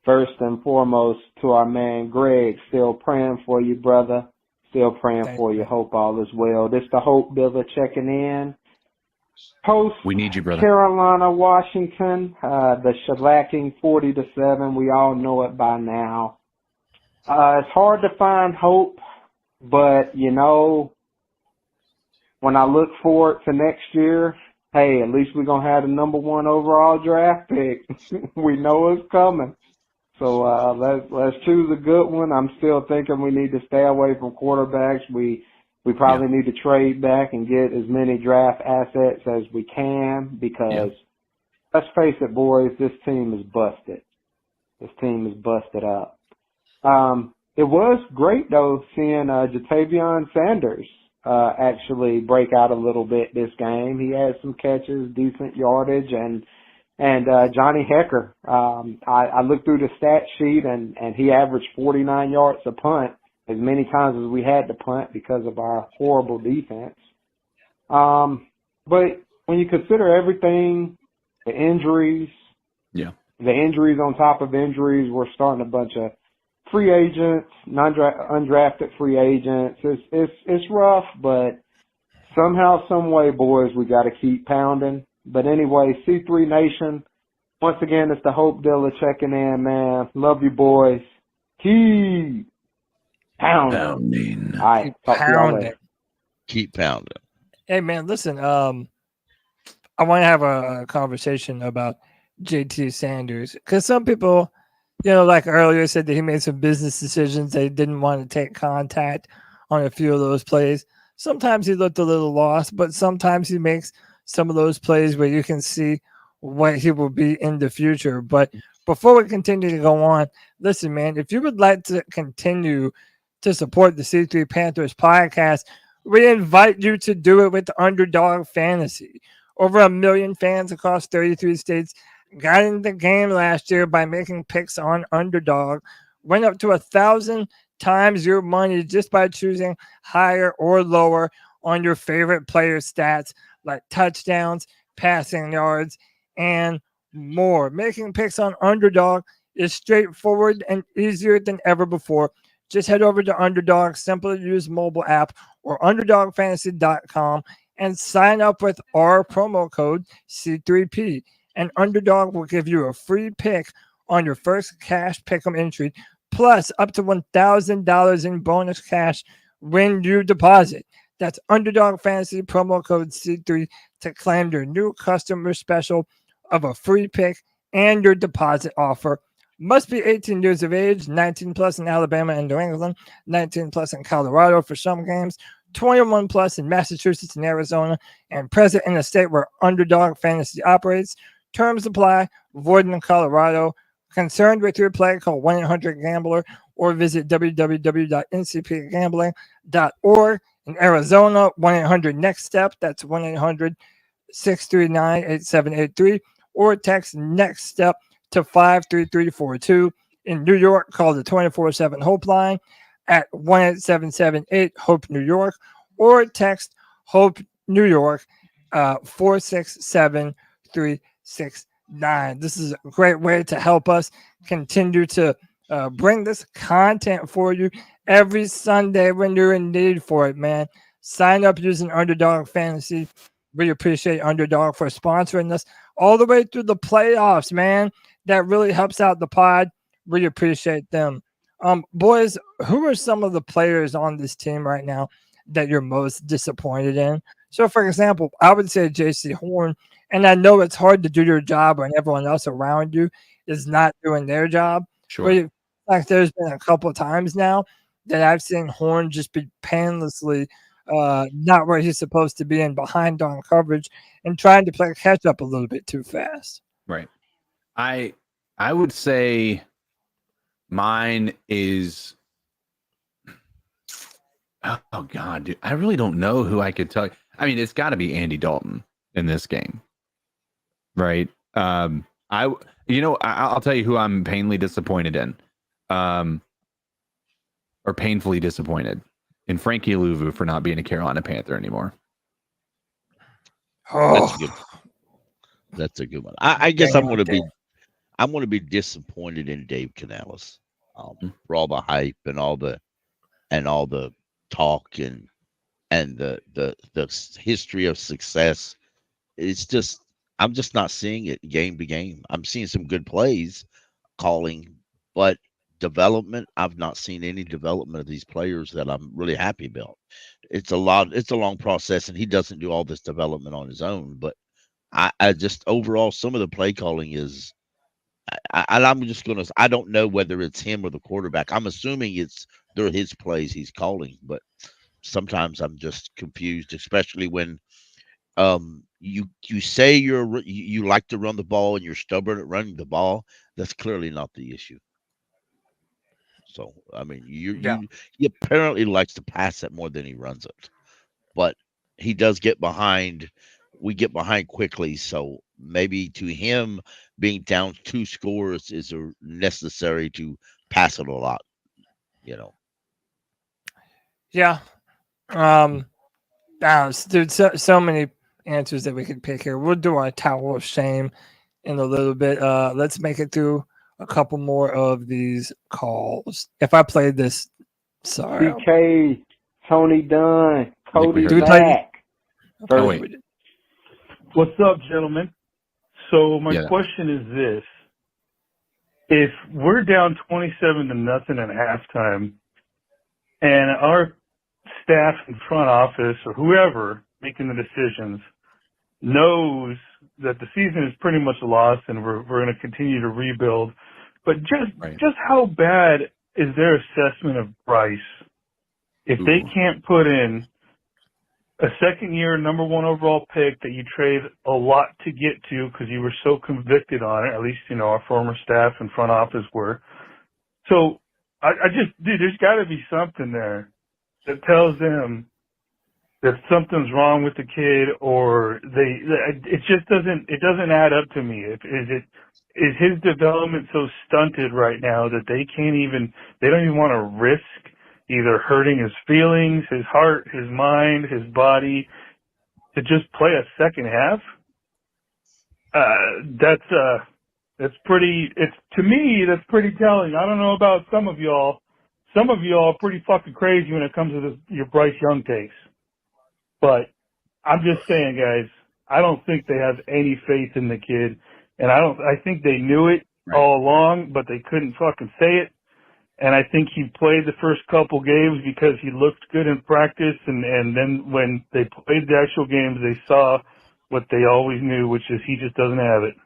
Speaker 19: First and foremost, to our man Greg, still praying for you, brother. Still praying for you. Hope all is well. This the Hope Builder checking in.
Speaker 7: We need you, brother.
Speaker 19: Carolina, Washington, the shellacking 40-7. We all know it by now. It's hard to find hope, but, you know, when I look forward to next year, hey, at least we're going to have the number 1 overall draft pick. We know it's coming. So let's choose a good one. I'm still thinking we need to stay away from quarterbacks. We probably need to trade back and get as many draft assets as we can because, let's face it, boys, this team is busted. This team is busted up. It was great, though, seeing Jatavion Sanders actually break out a little bit this game. He had some catches, decent yardage, and Johnny Hecker. I looked through the stat sheet, and he averaged 49 yards a punt, as many times as we had to punt because of our horrible defense. But when you consider everything, the injuries, the injuries on top of injuries, we're starting a bunch of free agents, undrafted free agents. It's rough, but somehow, some way, boys, we got to keep pounding. But anyway, C3 Nation, once again, it's the Hope Dealer checking in, man. Love you, boys. Keep pounding. All right, talk to y'all later.
Speaker 13: Keep pounding.
Speaker 6: Hey, man, listen, I want to have a conversation about JT Sanders because some people, you know, like earlier said that he made some business decisions. They didn't want to take contact on a few of those plays. Sometimes he looked a little lost, but sometimes he makes some of those plays where you can see what he will be in the future. But before we continue to go on, listen, man, if you would like to continue to support the C3 Panthers podcast, we invite you to do it with Underdog Fantasy. Over 1 million fans across 33 states got in the game last year by making picks on Underdog. Went up to 1,000 times your money just by choosing higher or lower on your favorite player stats like touchdowns, passing yards, and more. Making picks on Underdog is straightforward and easier than ever before. Just head over to Underdog's simple to use mobile app or underdogfantasy.com and sign up with our promo code C3P. And Underdog will give you a free pick on your first cash pick'em entry, plus up to $1,000 in bonus cash when you deposit. That's Underdog Fantasy promo code C3 to claim your new customer special of a free pick and your deposit offer. Must be 18 years of age, 19 plus in Alabama and New England, 19 plus in Colorado for some games, 21 plus in Massachusetts and Arizona, and present in a state where Underdog Fantasy operates. Terms apply. Void in Colorado. Concerned with your play, call 1-800-GAMBLER or visit www.ncpgambling.org. In Arizona, 1-800-NEXT-STEP. That's 1-800 639-8783 or text next step to 53342. In New York, call the 24/7 Hope line at 1-877-8-HOPE New York or text HOPE New York 467-369. This is a great way to help us continue to bring this content for you every Sunday when you're in need for it, man. Sign up using Underdog Fantasy. We appreciate Underdog for sponsoring us all the way through the playoffs, man. That really helps out the pod. We appreciate them. Boys, who are some of the players on this team right now that you're most disappointed in? So, for example, I would say J.C. Horn, and I know it's hard to do your job when everyone else around you is not doing their job.
Speaker 7: Sure.
Speaker 6: But there's been a couple of times now that I've seen Horn just be painlessly not where he's supposed to be and behind on coverage and trying to play catch up a little bit too fast.
Speaker 7: Right. I would say mine is, oh God, dude, I really don't know who I could tell you. I mean, it's got to be Andy Dalton in this game, right? I'll tell you who I'm painfully disappointed in, or painfully disappointed in Frankie Louvu for not being a Carolina Panther anymore.
Speaker 6: Oh,
Speaker 13: that's a good one. I guess I'm going to be disappointed in Dave Canales for all the hype and all the talk and the history of success. It's just, I'm just not seeing it game to game. I'm seeing some good plays calling, but development, I've not seen any development of these players that I'm really happy about. It's a long process, and he doesn't do all this development on his own. But I just overall, some of the play calling is, I'm just gonna, I don't know whether it's him or the quarterback. I'm assuming they're his plays he's calling, but sometimes I'm just confused, especially when you say you like to run the ball and you're stubborn at running the ball. That's clearly not the issue. So I mean, he apparently likes to pass it more than he runs it, but he does get behind. We get behind quickly, so maybe to him being down 2 scores is necessary to pass it a lot, you know.
Speaker 6: Yeah. Dude, so many answers that we could pick here. We'll do our towel of shame in a little bit. Let's make it through a couple more of these calls. If I played this, sorry.
Speaker 19: BK, Tony Dunn, Cody back.
Speaker 20: What's up, gentlemen? So my question is this. If we're down 27-0 at halftime and our staff and front office or whoever making the decisions knows that the season is pretty much lost and we're going to continue to rebuild, but just how bad is their assessment of Bryce if they can't put in a second-year number 1 overall pick that you trade a lot to get to because you were so convicted on it, at least, our former staff and front office were. So dude, there's got to be something there that tells them that something's wrong with the kid, or it just doesn't add up to me. Is his development so stunted right now that they don't even want to risk either hurting his feelings, his heart, his mind, his body, to just play a second half? That's pretty. To me, that's pretty telling. I don't know about some of y'all. Some of y'all are pretty fucking crazy when it comes to your Bryce Young takes. But I'm just saying, guys, I don't think they have any faith in the kid, and I think they knew it all along, but they couldn't fucking say it. And I think he played the first couple games because he looked good in practice, and then when they played the actual games, they saw what they always knew, which is he just doesn't have it.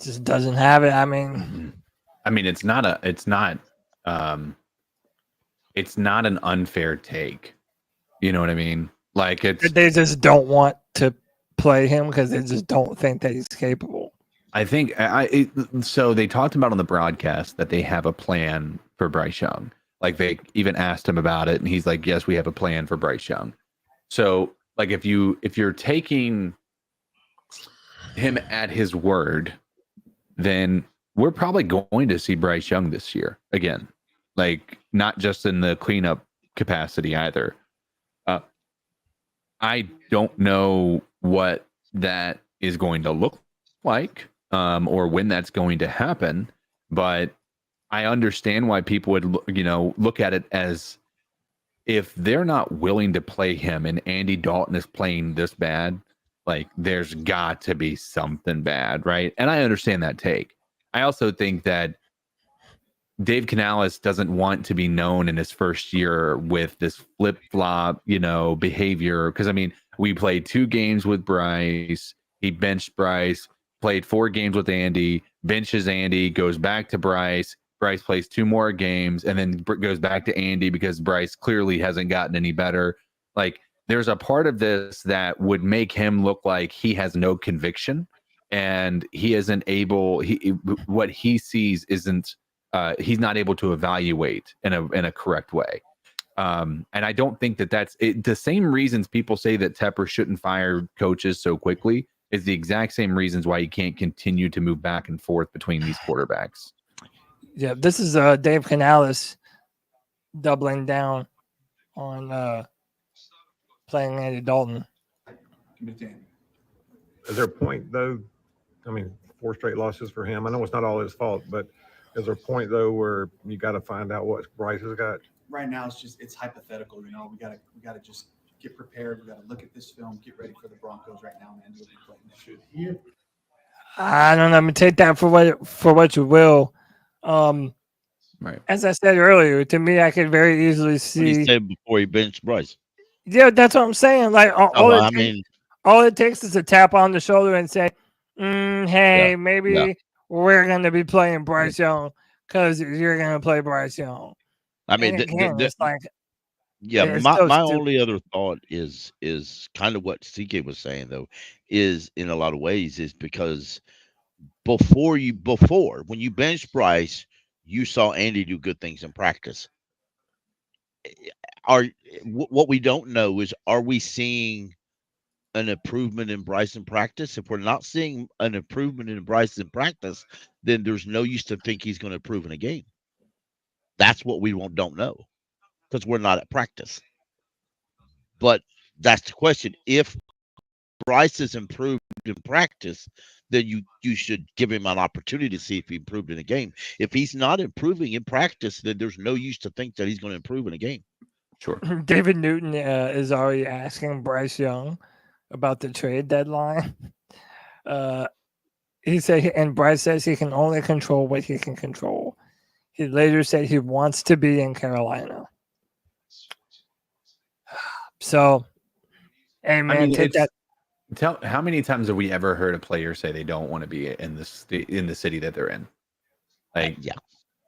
Speaker 6: Just doesn't have it. I mean,
Speaker 7: it's not an unfair take. You know what I mean? Like
Speaker 6: they just don't want to play him because they just don't think that he's capable.
Speaker 7: I think so they talked about on the broadcast that they have a plan for Bryce Young. Like they even asked him about it, and he's like, yes, we have a plan for Bryce Young. So, like, if you're taking him at his word, then we're probably going to see Bryce Young this year again. Like, not just in the cleanup capacity either. I don't know what that is going to look like, or when that's going to happen, but I understand why people would, look at it as, if they're not willing to play him and Andy Dalton is playing this bad, like, there's got to be something bad, right? And I understand that take. I also think that Dave Canales doesn't want to be known in his first year with this flip-flop, behavior. Because, I mean, we played 2 games with Bryce. He benched Bryce, played 4 games with Andy, benches Andy, goes back to Bryce. Bryce plays 2 more games and then goes back to Andy because Bryce clearly hasn't gotten any better. Like, there's a part of this that would make him look like he has no conviction and he isn't able, what he sees isn't, he's not able to evaluate in a correct way. And I don't think that's it. The same reasons people say that Tepper shouldn't fire coaches so quickly is the exact same reasons why you can't continue to move back and forth between these quarterbacks.
Speaker 6: Yeah, this is Dave Canales doubling down on playing Andy Dalton.
Speaker 21: Is there a point, though? I mean, 4 straight losses for him. I know it's not all his fault, but is there a point, though, where you got to find out what Bryce has got?
Speaker 22: Right now, it's hypothetical. We got to just get prepared. We got to look at this film, get ready for the Broncos right now, man. Should he?
Speaker 6: I don't know. I'm gonna take that for what you will.
Speaker 7: Right.
Speaker 6: As I said earlier, to me, I could very easily see.
Speaker 13: What he said before he benched Bryce.
Speaker 6: Yeah, that's what I'm saying. Like, all it takes is a tap on the shoulder and say, "Hey, maybe we're gonna be playing Bryce Young because you're gonna play Bryce Young."
Speaker 13: I mean,
Speaker 6: it's like,
Speaker 13: my only other thought is kind of what CK was saying, though, is in a lot of ways is because before when you benched Bryce, you saw Andy do good things in practice. What we don't know is, are we seeing an improvement in Bryce in practice? If we're not seeing an improvement in Bryce in practice, then there's no use to think he's going to improve in a game. That's what we don't know because we're not at practice. But that's the question. If Bryce is improved in practice, then you should give him an opportunity to see if he improved in a game. If he's not improving in practice, then there's no use to think that he's going to improve in a game.
Speaker 7: Sure.
Speaker 6: David Newton is already asking Bryce Young about the trade deadline. He said, and Bryce says he can only control what he can control. He later said he wants to be in Carolina. So, hey, man, take that.
Speaker 7: How many times have we ever heard a player say they don't want to be in the city that they're in? Like,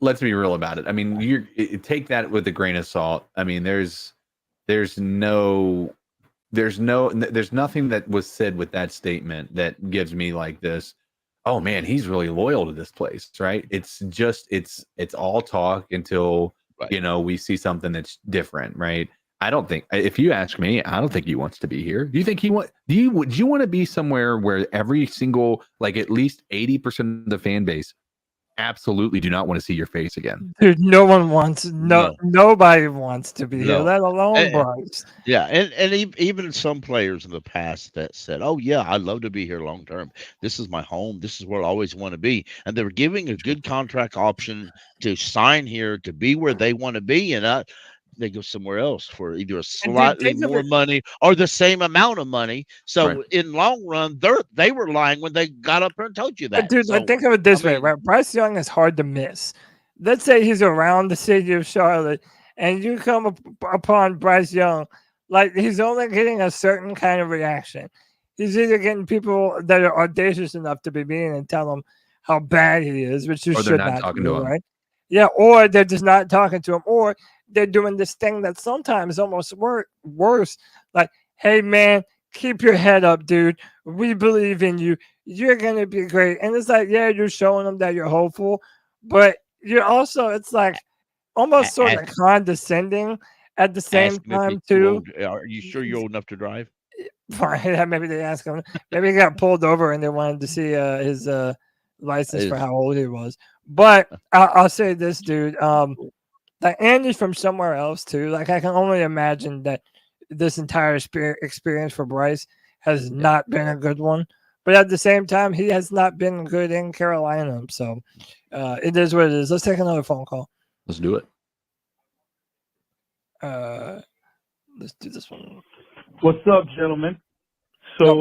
Speaker 7: let's be real about it. I mean, you take that with a grain of salt. I mean, there's nothing that was said with that statement that gives me like this, oh man, he's really loyal to this place, right? It's just it's all talk until we see something that's different, right? I don't think, if you ask me, I don't think he wants to be here. Do you think would you want to be somewhere where every single, like, at least 80% of the fan base absolutely do not want to see your face again?
Speaker 6: Dude, nobody wants to be here, let alone Bryce.
Speaker 13: Yeah, and even some players in the past that said, "Oh yeah, I'd love to be here long term. This is my home. This is where I always want to be." And they were giving a good contract option to sign here to be where they want to be, and they go somewhere else for either a slightly more money or the same amount of money. So in long run, they were lying when they got up here and told you that.
Speaker 6: Dude, think of it this way, right? Bryce Young is hard to miss. Let's say he's around the city of Charlotte and you come upon Bryce Young, like, he's only getting a certain kind of reaction. He's either getting people that are audacious enough to be mean and tell him how bad he is, which you should not do, right? Yeah, or they're just not talking to him, or they're doing this thing that sometimes almost worse. Like, hey, man, keep your head up, dude. We believe in you. You're going to be great. And it's like, yeah, you're showing them that you're hopeful, but you're also, it's like almost sort of condescending At the same
Speaker 13: Ask him if
Speaker 6: time,
Speaker 13: he's
Speaker 6: too,
Speaker 13: are you sure you're old enough to drive?
Speaker 6: fine. Maybe they ask him. Maybe he got pulled over and they wanted to see his license for how old he was. But I'll say this, dude. Like Andy's from somewhere else too. Like I can only imagine that this entire experience for Bryce has not been a good one. But at the same time, he has not been good in Carolina. So it is what it is. Let's take another phone call.
Speaker 7: Let's do it.
Speaker 6: Let's do this one.
Speaker 20: What's up, gentlemen? So,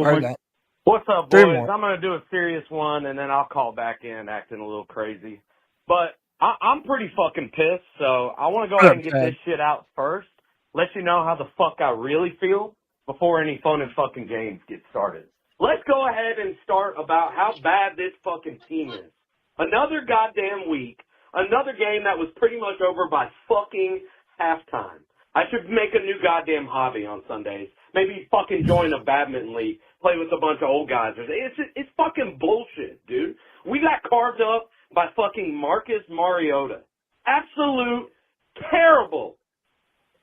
Speaker 1: What's up,
Speaker 6: Three
Speaker 1: boys?
Speaker 6: more.
Speaker 1: I'm going to do a serious one, and then I'll call back in acting a little crazy. But I'm pretty fucking pissed, so I want to go ahead and get this shit out first. Let you know how the fuck I really feel before any fun and fucking games get started. Let's go ahead and start about how bad this fucking team is. Another goddamn week. Another game that was pretty much over by fucking halftime. I should make a new goddamn hobby on Sundays. Maybe fucking join a badminton league, play with a bunch of old guys. It's fucking bullshit, dude. We got carved up by fucking Marcus Mariota. Absolute terrible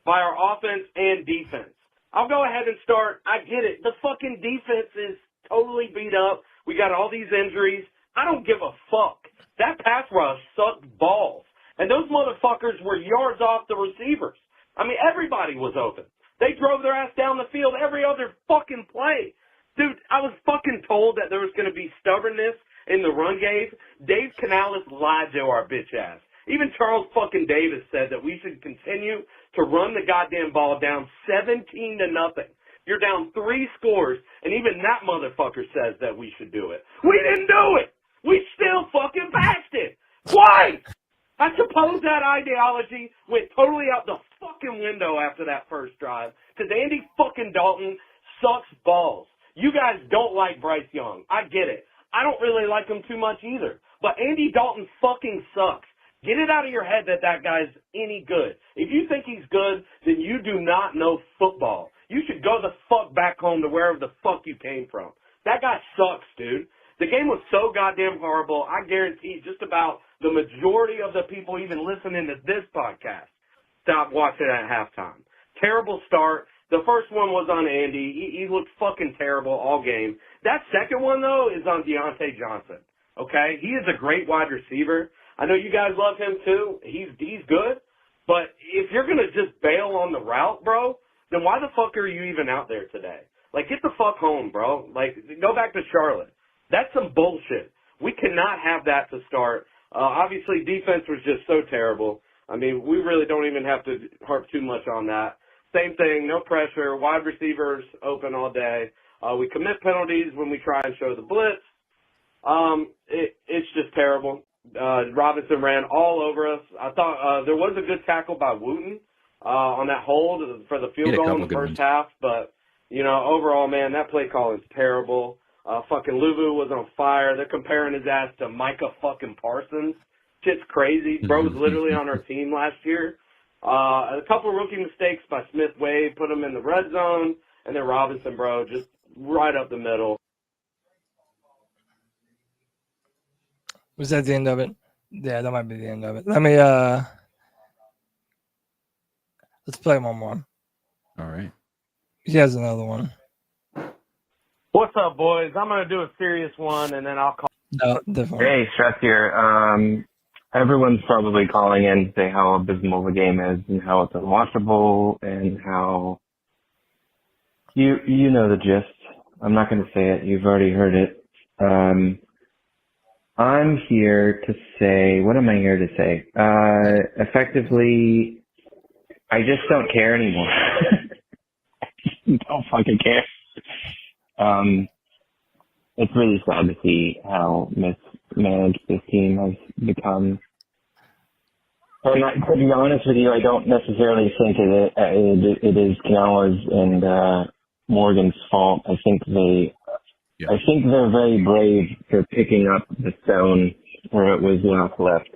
Speaker 1: by our offense and defense. I'll go ahead and start. I get it. The fucking defense is totally beat up. We got all these injuries. I don't give a fuck. That pass rush sucked balls. And those motherfuckers were yards off the receivers. I mean, everybody was open. They drove their ass down the field every other fucking play. Dude, I was fucking told that there was going to be stubbornness in the run game. Dave Canales lied to our bitch ass. Even Charles fucking Davis said that we should continue to run the goddamn ball down 17-0. You're down 3 scores, and even that motherfucker says that we should do it. We didn't do it. We still fucking passed it. Twice. I suppose that ideology went totally out the fucking window after that first drive because Andy fucking Dalton sucks balls. You guys don't like Bryce Young. I get it. I don't really like him too much either. But Andy Dalton fucking sucks. Get it out of your head that that guy's any good. If you think he's good, then you do not know football. You should go the fuck back home to wherever the fuck you came from. That guy sucks, dude. The game was so goddamn horrible, I guarantee just about the majority of the people even listening to this podcast stopped watching at halftime. Terrible start. The first one was on Andy. He looked fucking terrible all game. That second one, though, is on Deontay Johnson. Okay? He is a great wide receiver. I know you guys love him, too. He's good. But if you're going to just bail on the route, bro, then why the fuck are you even out there today? Like, get the fuck home, bro. Like, go back to Charlotte. That's some bullshit. We cannot have that to start. Obviously, defense was just so terrible. I mean, we really don't even have to harp too much on that. Same thing, no pressure, wide receivers open all day. We commit penalties when we try and show the blitz. It's just terrible. Robinson ran all over us. I thought there was a good tackle by Wooten on that hold for the field goal in the first half. But, you know, overall, man, that play call is terrible. Fucking Luvu was on fire. They're comparing his ass to Micah fucking Parsons. Shit's crazy. Bro was literally on our team last year. A couple of rookie mistakes by Smith Wade put him in the red zone. And then Robinson, bro, just right up the middle.
Speaker 6: Was that the end of it? Yeah, that might be the end of it. Let me let's play one more.
Speaker 7: All right.
Speaker 6: He has another one.
Speaker 1: What's up, boys? I'm going to do a serious one, and then I'll call.
Speaker 6: No, different.
Speaker 3: Hey, Stress here. Everyone's probably calling in to say how abysmal the game is and how it's unwatchable and how you know the gist. I'm not going to say it. You've already heard it. I'm here to say, what am I here to say? Effectively, I just don't care anymore. Don't fucking care. It's really sad to see how mismanaged this team has become. And to be honest with you, I don't necessarily think it is Canales and Morgan's fault. I think they're very brave for picking up the stone where it was left,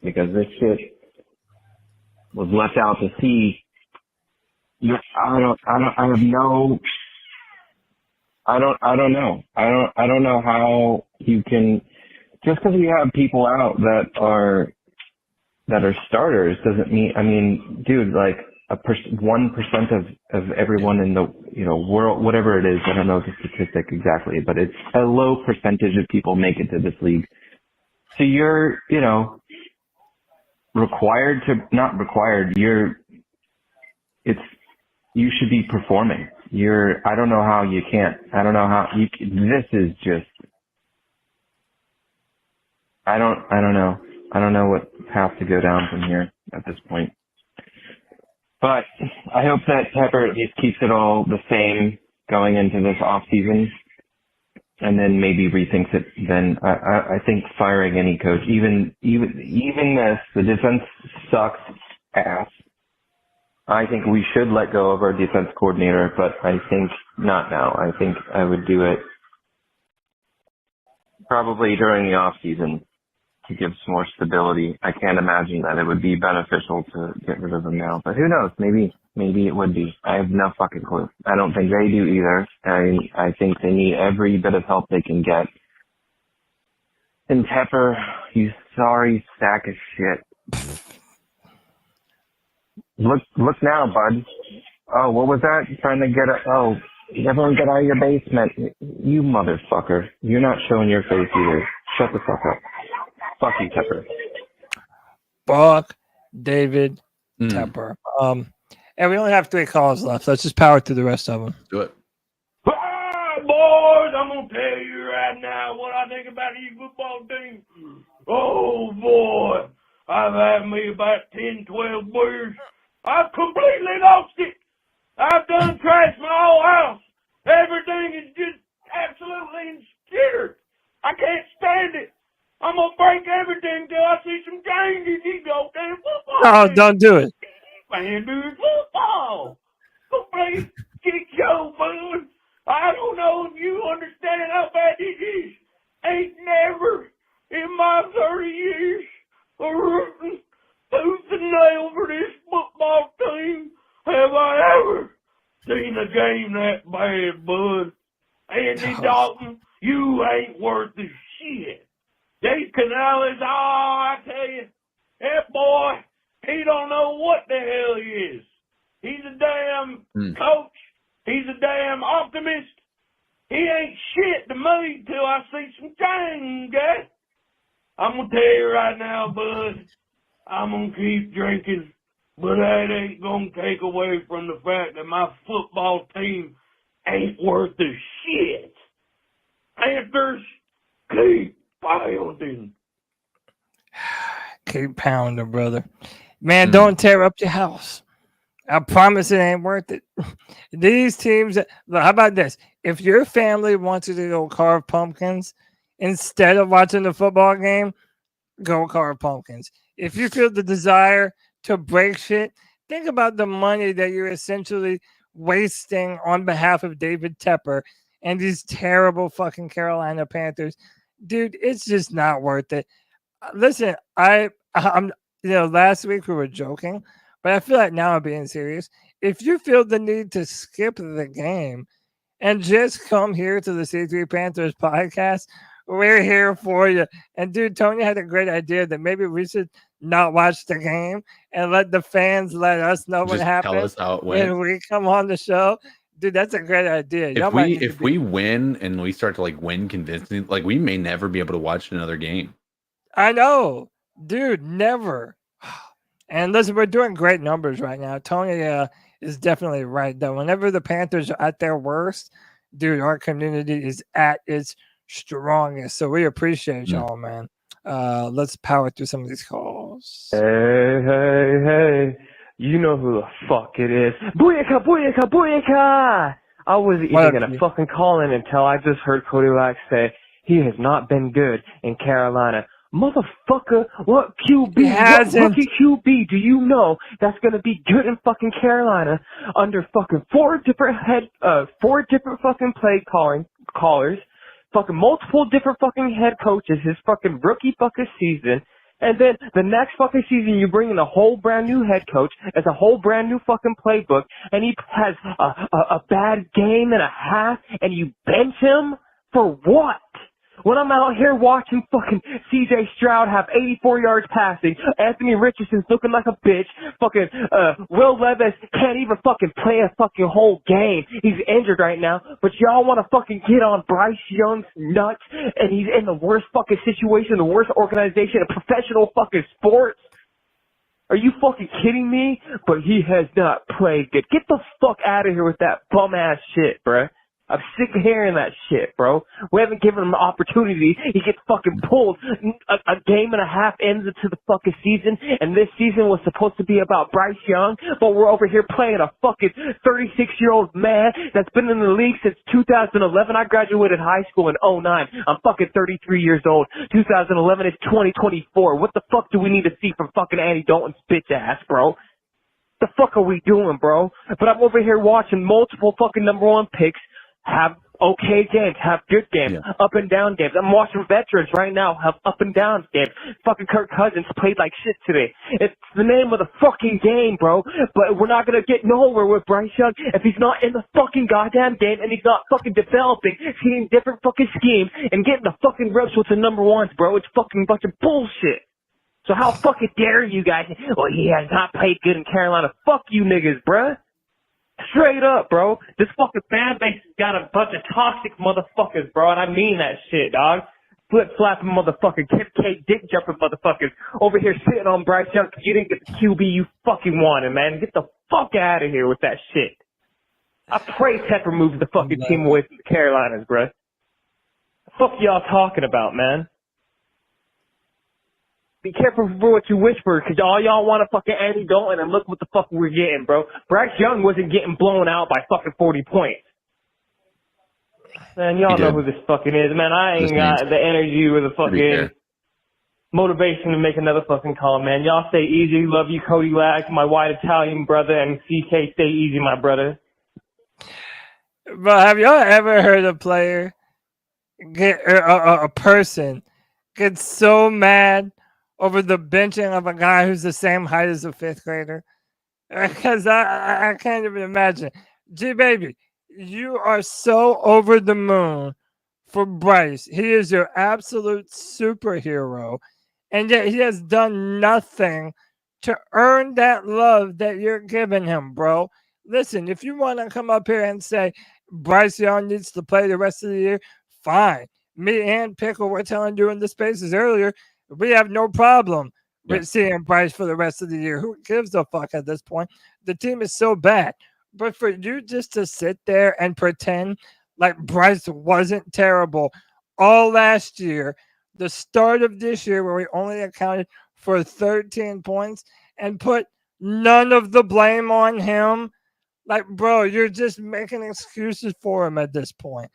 Speaker 3: because this shit was left out to sea. I don't know how you can, just because you have people out that are starters doesn't mean, I mean, dude, like, 1% of everyone in the world, whatever it is. I don't know the statistic exactly, but it's a low percentage of people make it to this league. So you're required to not required. You should be performing. I don't know how you can't. I don't know how you. This is just. I don't know. I don't know what path to go down from here at this point. But I hope that Pepper at least keeps it all the same going into this off season, and then maybe rethinks it. Then I think firing any coach, even the defense sucks ass. I think we should let go of our defense coordinator, but I think not now. I think I would do it probably during the off season to give some more stability. I can't imagine that it would be beneficial to get rid of him now, but who knows? Maybe it would be. I have no fucking clue. I don't think they do either. I think they need every bit of help they can get. And Tepper, you sorry sack of shit. Look now, bud. Oh, what was that? Trying to get everyone get out of your basement. You motherfucker. You're not showing your face either. Shut the fuck up. Fuck you, Tepper.
Speaker 6: Fuck David Tepper. And we only have 3 calls left. So let's just power through the rest of them.
Speaker 7: Do it.
Speaker 1: Boys, I'm going to tell you right now what I think about the football team. Oh, boy. I've had me about 10, 12 beers. I've completely lost it. I've done trashed my whole house. Everything is just absolutely insecure. I can't stand it. I'm going to break everything till I see some changes. You go damn football.
Speaker 6: Oh, don't do it.
Speaker 1: Man, dude, football. Complete shit show, bud. I don't know if you understand how bad this is. Ain't never in my 30 years of rooting tooth and nail for this football team have I ever seen a game that bad, bud. Andy Dalton, you ain't worth the shit. Dave Canales, I tell you, that boy, he don't know what the hell he is. He's a damn coach. He's a damn optimist. He ain't shit to me till I see some change, eh? I'm going to tell you right now, bud, I'm going to keep drinking, but that ain't going to take away from the fact that my football team ain't worth the shit. Panthers, keep pounding.
Speaker 6: Keep pounding, brother. Man, don't tear up your house. I promise it ain't worth it. These teams, look, how about this? If your family wants you to go carve pumpkins instead of watching the football game, go carve pumpkins. If you feel the desire to break shit, think about the money that you're essentially wasting on behalf of David Tepper and these terrible fucking Carolina Panthers. Dude, it's just not worth it. Listen, I'm last week we were joking, but I feel like now I'm being serious. If you feel the need to skip the game and just come here to the C3 Panthers podcast, we're here for you. And dude, Tony had a great idea that maybe we should not watch the game and let the fans let us know what happened.
Speaker 7: Tell us how it went.
Speaker 6: And we come on the show. Dude, that's a great idea.
Speaker 7: If we win and we start to win convincingly, we may never be able to watch another game.
Speaker 6: I know, dude, never. And listen, we're doing great numbers right now. Tony is definitely right, though. Whenever the Panthers are at their worst, dude, our community is at its strongest. So we appreciate y'all, man. Let's power through some of these calls.
Speaker 4: Hey. You know who the fuck it is. Booyaka, booyaka, booyaka! I wasn't even going to fucking call in until I just heard Cody Lack say he has not been good in Carolina. Motherfucker, what QB, what rookie QB do you know that's going to be good in fucking Carolina under fucking four different fucking play callers, fucking multiple different fucking head coaches, his fucking rookie fucking season, and then the next fucking season you bring in a whole brand new head coach, it's a whole brand new fucking playbook, and he has a bad game and a half, and you bench him for what? When I'm out here watching fucking C.J. Stroud have 84 yards passing, Anthony Richardson's looking like a bitch, fucking Will Levis can't even fucking play a fucking whole game. He's injured right now, but y'all want to fucking get on Bryce Young's nuts, and he's in the worst fucking situation, the worst organization in professional fucking sports? Are you fucking kidding me? But he has not played good. Get the fuck out of here with that bum-ass shit, bruh. I'm sick of hearing that shit, bro. We haven't given him an opportunity. He gets fucking pulled. A game and a half ends into the fucking season, and this season was supposed to be about Bryce Young, but we're over here playing a fucking 36-year-old man that's been in the league since 2011. I graduated high school in 09. I'm fucking 33 years old. 2011 is 2024. What the fuck do we need to see from fucking Andy Dalton's bitch ass, bro? The fuck are we doing, bro? But I'm over here watching multiple fucking number one picks have okay games, have good games, up and down games. I'm watching veterans right now have up and down games. Fucking Kirk Cousins played like shit today. It's the name of the fucking game, bro. But we're not gonna get nowhere with Bryce Young if he's not in the fucking goddamn game and he's not fucking developing, seeing different fucking schemes and getting the fucking reps with the number ones, bro. It's fucking bunch of bullshit. So how fucking dare you guys? Well, he has not played good in Carolina. Fuck you niggas, bruh. Straight up, bro. This fucking fan base has got a bunch of toxic motherfuckers, bro, and I mean that shit, dog. Flip-flapping motherfucking Kip K dick jumping motherfuckers over here sitting on Bryce Young because you didn't get the QB you fucking wanted, man. Get the fuck out of here with that shit. I pray Tepper moves the fucking team away from the Carolinas, bro. The fuck y'all talking about, man? Be careful for what you wish for, because all y'all want to fucking Andy Dalton, and look what the fuck we're getting, bro. Bryce Young wasn't getting blown out by fucking 40 points. Man, y'all know who this fucking is, man. I ain't got the energy or the fucking motivation to make another fucking call, man. Y'all stay easy. Love you, Cody Lack, my white Italian brother, and CK, stay easy, my brother.
Speaker 6: But have y'all ever heard a player get, a person get so mad over the benching of a guy who's the same height as a fifth grader? Because I can't even imagine. G-Baby, you are so over the moon for Bryce. He is your absolute superhero. And yet he has done nothing to earn that love that you're giving him, bro. Listen, if you want to come up here and say Bryce Young needs to play the rest of the year, fine. Me and Pickle were telling you in the spaces earlier, we have no problem with seeing Bryce for the rest of the year. Who gives a fuck at this point? The team is so bad. But for you just to sit there and pretend like Bryce wasn't terrible all last year, the start of this year where we only accounted for 13 points, and put none of the blame on him, like, bro, you're just making excuses for him at this point.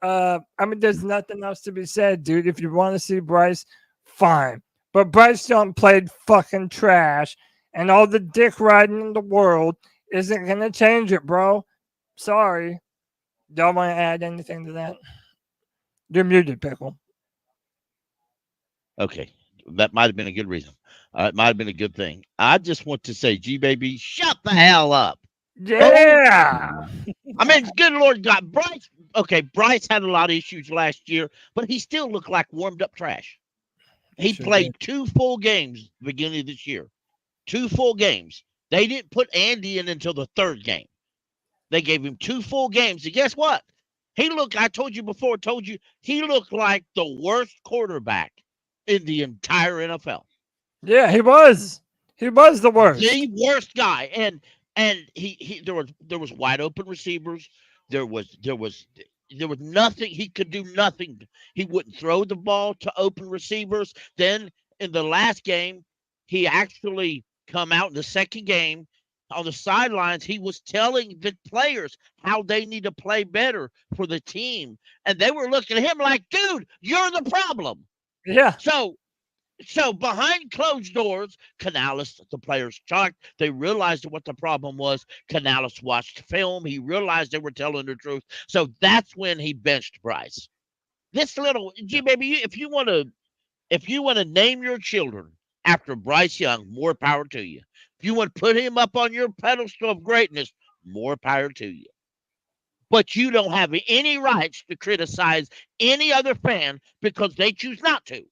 Speaker 6: I mean, there's nothing else to be said, dude. If you want to see Bryce, fine. But Bryce Young played fucking trash, and all the dick riding in the world isn't going to change it, bro. Sorry. Y'all want to add anything to that? You're muted, Pickle.
Speaker 13: Okay. That might have been a good reason. It might have been a good thing. I just want to say, G-Baby, shut the hell up.
Speaker 6: Yeah.
Speaker 13: I mean, good Lord God. Bryce had a lot of issues last year, but he still looked like warmed up trash. He played 2 full games beginning of this year. 2 full games. They didn't put Andy in until the 3rd game. They gave him 2 full games. And guess what? He looked, I told you before, he looked like the worst quarterback in the entire NFL.
Speaker 6: Yeah, he was. He was the worst.
Speaker 13: The worst guy. And there was wide open receivers. There was nothing. He could do nothing. He wouldn't throw the ball to open receivers. Then in the last game, he actually come out in the second game on the sidelines. He was telling the players how they need to play better for the team. And they were looking at him like, dude, you're the problem.
Speaker 6: Yeah.
Speaker 13: So behind closed doors, Canales, the players talked. They realized what the problem was. Canales watched film. He realized they were telling the truth. So that's when he benched Bryce. This little G-Baby, if you want to name your children after Bryce Young, more power to you. If you want to put him up on your pedestal of greatness, more power to you. but you don't have any rights to criticize any other fan because they choose not to.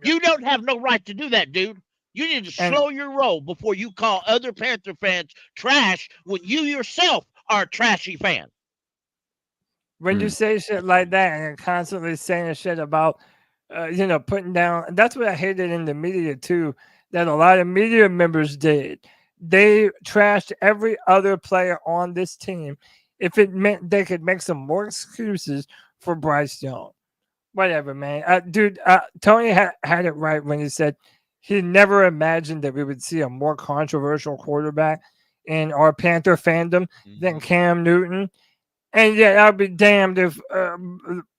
Speaker 13: You don't have no right to do that, dude. You need to slow your roll before you call other Panther fans trash when you yourself are a trashy fan.
Speaker 6: When you say shit like that and you're constantly saying shit about, putting down, that's what I hated in the media too, that a lot of media members did. They trashed every other player on this team if it meant they could make some more excuses for Bryce Young. Whatever, man. Dude, Tony had it right when he said he never imagined that we would see a more controversial quarterback in our Panther fandom than Cam Newton. And yet, I'd be damned if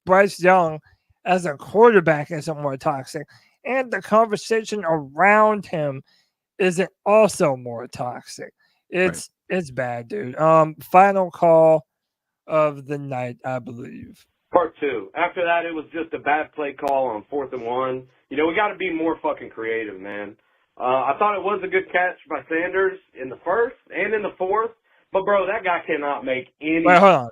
Speaker 6: Bryce Young as a quarterback isn't more toxic. And the conversation around him isn't also more toxic. It's bad, dude. Final call of the night, I believe.
Speaker 1: Part 2. After that, it was just a bad play call on 4th and 1. We got to be more fucking creative, man. I thought it was a good catch by Sanders in the first and in the fourth. But, bro, that guy cannot make any...
Speaker 6: Wait, hold on.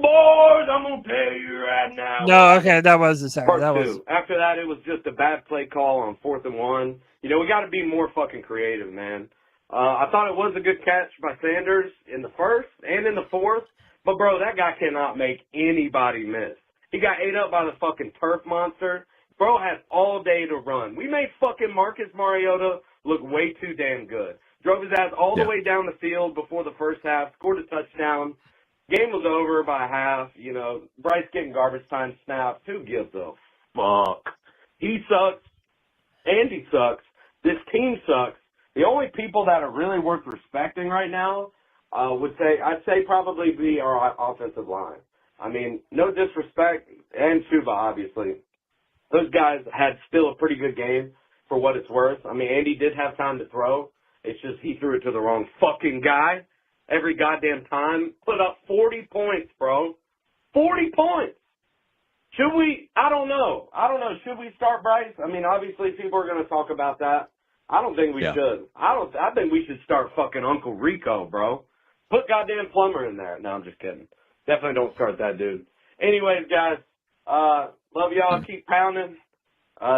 Speaker 1: Boys, I'm going to tell you right now.
Speaker 6: No, okay, that was the second.
Speaker 1: Part 2. After that, it was just a bad play call on 4th and 1. We got to be more fucking creative, man. I thought it was a good catch by Sanders in the first and in the fourth. But, bro, that guy cannot make anybody miss. He got ate up by the fucking turf monster. Bro has all day to run. We made fucking Marcus Mariota look way too damn good. Drove his ass all the way down the field before the first half, scored a touchdown. Game was over by half. Bryce getting garbage time snaps. Who gives a fuck? He sucks. Andy sucks. This team sucks. The only people that are really worth respecting right now I'd say probably be our offensive line. I mean, no disrespect, and Chuba, obviously. Those guys had still a pretty good game for what it's worth. I mean, Andy did have time to throw. It's just he threw it to the wrong fucking guy every goddamn time. Put up 40 points, bro. 40 points. Should we? I don't know. Should we start Bryce? I mean, obviously people are going to talk about that. I don't think we should. I think we should start fucking Uncle Rico, bro. Put goddamn Plummer in there. No, I'm just kidding. Definitely don't start that dude. Anyways, guys, love y'all. Keep pounding.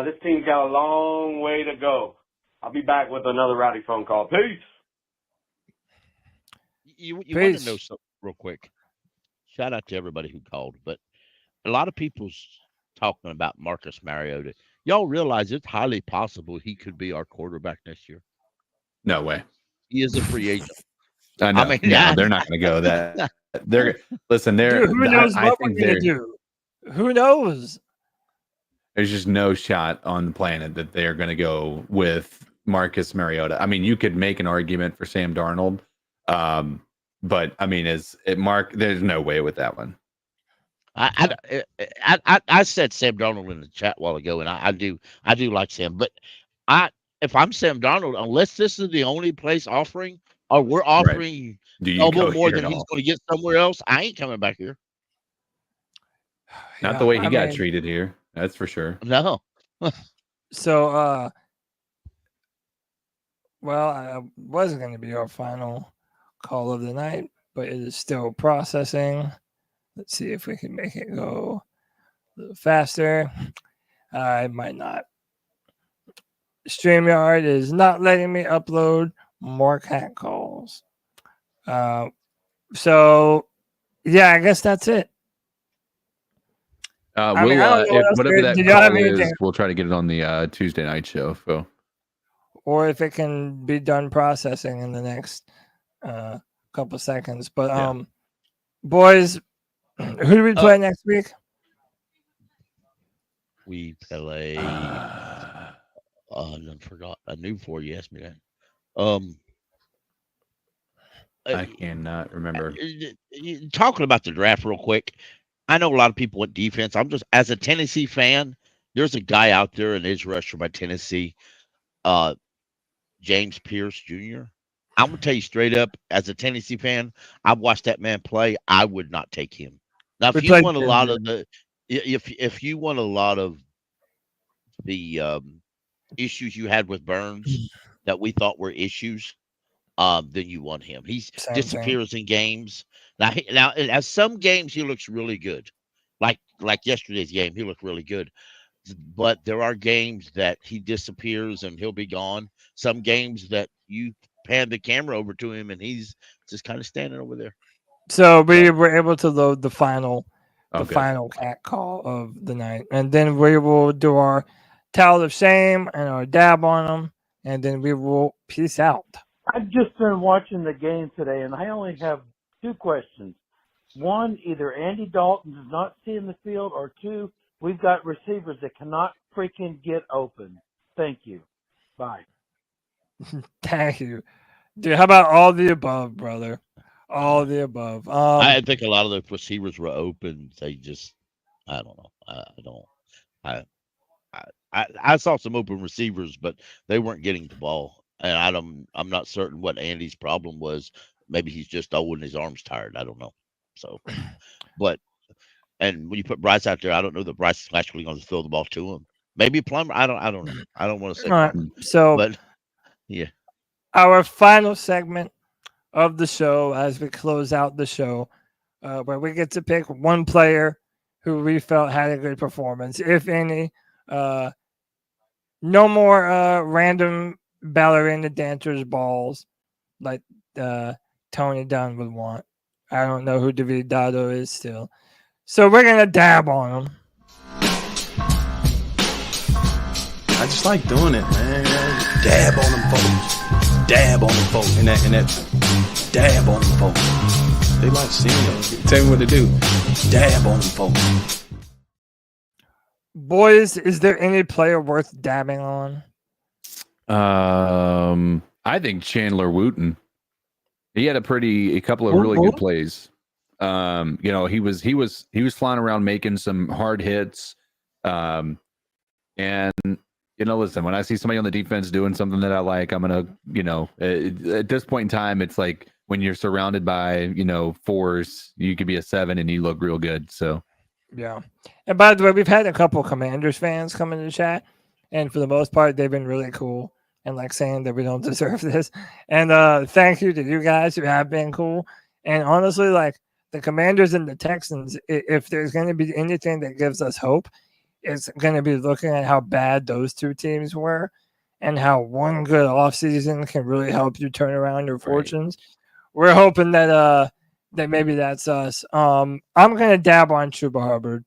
Speaker 1: This team's got a long way to go. I'll be back with another rowdy phone call. Peace.
Speaker 13: You want to know something real quick? Shout out to everybody who called, but a lot of people's talking about Marcus Mariota. Y'all realize it's highly possible he could be our quarterback next year?
Speaker 7: No way.
Speaker 13: He is a free agent.
Speaker 7: I know. They're not going to go that. Dude,
Speaker 6: who knows what we're going to do? Who knows?
Speaker 7: There's just no shot on the planet that they're going to go with Marcus Mariota. I mean, you could make an argument for Sam Darnold, but I mean, there's no way with that one.
Speaker 13: I said Sam Darnold in the chat a while ago, and I do like Sam, but if I'm Sam Darnold, unless this is the only place offering, or we're offering double more than he's going to get somewhere else, I ain't coming back here.
Speaker 7: Not the way he got treated here. That's for sure.
Speaker 13: No.
Speaker 6: So, I wasn't going to be our final call of the night, but it is still processing. Let's see if we can make it go a little faster. I might not. StreamYard is not letting me upload more cat calls. I guess that's it.
Speaker 7: Whatever that call is, we'll try to get it on the Tuesday night show. So.
Speaker 6: Or if it can be done processing in the next couple seconds. But boys, who do we play next week?
Speaker 13: We play. I forgot. I knew before you asked me that.
Speaker 7: I cannot remember.
Speaker 13: Talking about the draft real quick. I know a lot of people want defense. I'm just, as a Tennessee fan, there's a guy out there, an edge rusher by Tennessee, James Pierce Jr. I'm gonna tell you straight up, as a Tennessee fan, I've watched that man play. I would not take him. Now, if you want a lot of the issues you had with Burns that we thought were issues, then you want him. He
Speaker 6: Same
Speaker 13: disappears in games. Now, as some games he looks really good, like yesterday's game, he looked really good. But there are games that he disappears and he'll be gone. Some games that you pan the camera over to him and he's just kind of standing over there.
Speaker 6: So we were able to load the final
Speaker 13: Okay.
Speaker 6: final cat call of the night, and then we will do our towel of shame and our dab on them, and then we will peace out.
Speaker 8: I've just been watching the game today, and I only have two questions. One, either Andy Dalton does not see in the field, or two, we've got receivers that cannot freaking get open. Thank you. Bye.
Speaker 6: Thank you. Dude, how about all the above, brother? All the above.
Speaker 13: I think a lot of the receivers were open. They just, I don't know. I saw some open receivers, but they weren't getting the ball. And I'm not certain what Andy's problem was. Maybe he's just old and his arm's tired. I don't know. So, and when you put Bryce out there, I don't know that Bryce is actually going to throw the ball to him. Maybe Plummer. I don't know. I don't want to say.
Speaker 6: All right. So,
Speaker 13: but yeah,
Speaker 6: our final segment of the show as we close out the show, where we get to pick one player who we felt had a good performance, if any. No more random ballerina dancers balls like Tony Dunn would want. I don't know who David Dotto is still. So we're going to dab on him.
Speaker 10: I just like doing it, man. Dab on them folks. Dab on them folks. And that dab on them folks. They like seeing it. Tell me what to do. Dab on them folks.
Speaker 6: Boys, is there any player worth dabbing on?
Speaker 7: I think Chandler Wooten. He had a couple of really good plays. He was flying around making some hard hits. And listen, when I see somebody on the defense doing something that I like, I'm gonna, at this point in time, it's like when you're surrounded by, fours, you could be a 7 and you look real good. So
Speaker 6: yeah. And by the way, we've had a couple Commanders fans come in the chat, and for the most part, they've been really cool and like saying that we don't deserve this. And thank you to you guys who have been cool. And honestly, like the Commanders and the Texans, if there's going to be anything that gives us hope, it's going to be looking at how bad those two teams were and how one good offseason can really help you turn around your fortunes. We're hoping that maybe that's us. I'm going to dab on Chuba Hubbard.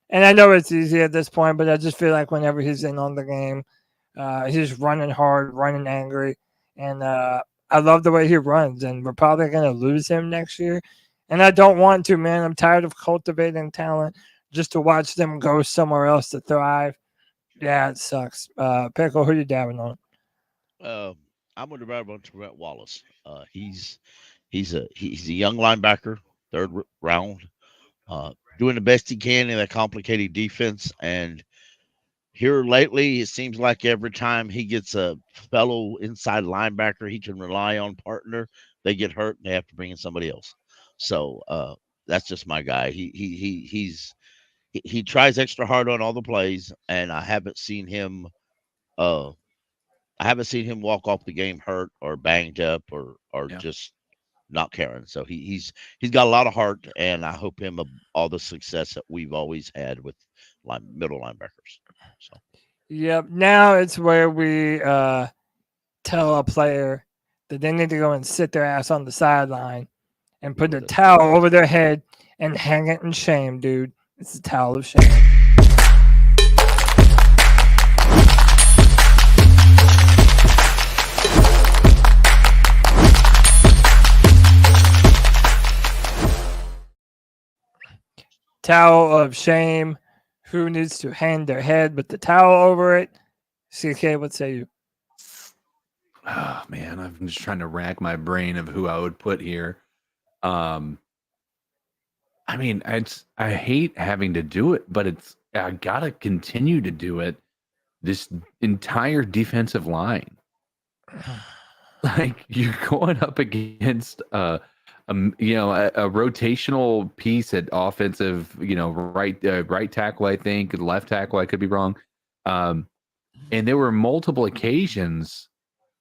Speaker 6: And I know it's easy at this point, but I just feel like whenever he's in on the game, he's running hard, running angry. And I love the way he runs. And we're probably going to lose him next year. And I don't want to, man. I'm tired of cultivating talent just to watch them go somewhere else to thrive. Yeah, it sucks. Pickle, who you dabbing on?
Speaker 13: I'm going to dab on Terrell Wallace. He's a young linebacker, third round, doing the best he can in a complicated defense. And here lately, it seems like every time he gets a fellow inside linebacker he can rely on partner, they get hurt and they have to bring in somebody else. So that's just my guy. He tries extra hard on all the plays, and I haven't seen him walk off the game hurt or banged up or just not caring. So he's got a lot of heart, and I hope him all the success that we've always had with middle linebackers. So
Speaker 6: yep. Now it's where we tell a player that they need to go and sit their ass on the sideline and put a towel over their head and hang it in shame, dude. It's a towel of shame. Towel of shame. Who needs to hang their head with the towel over it? CK, what say you?
Speaker 7: Oh, man, I'm just trying to rack my brain of who I would put here. I mean, I hate having to do it, but I gotta continue to do it. This entire defensive line, like you're going up against a rotational piece at offensive, right tackle, I think, left tackle, I could be wrong. And there were multiple occasions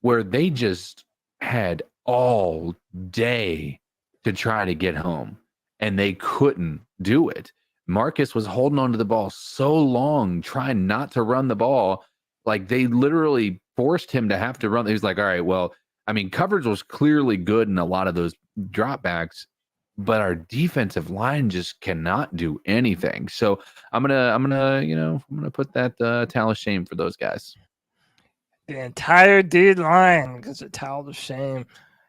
Speaker 7: where they just had all day to try to get home, and they couldn't do it. Marcus was holding on to the ball so long, trying not to run the ball. Like, they literally forced him to have to run. He was like, all right, well, I mean, coverage was clearly good in a lot of those dropbacks, but our defensive line just cannot do anything. So I'm gonna put that towel of shame for those guys.
Speaker 6: The entire D line gets a towel of shame.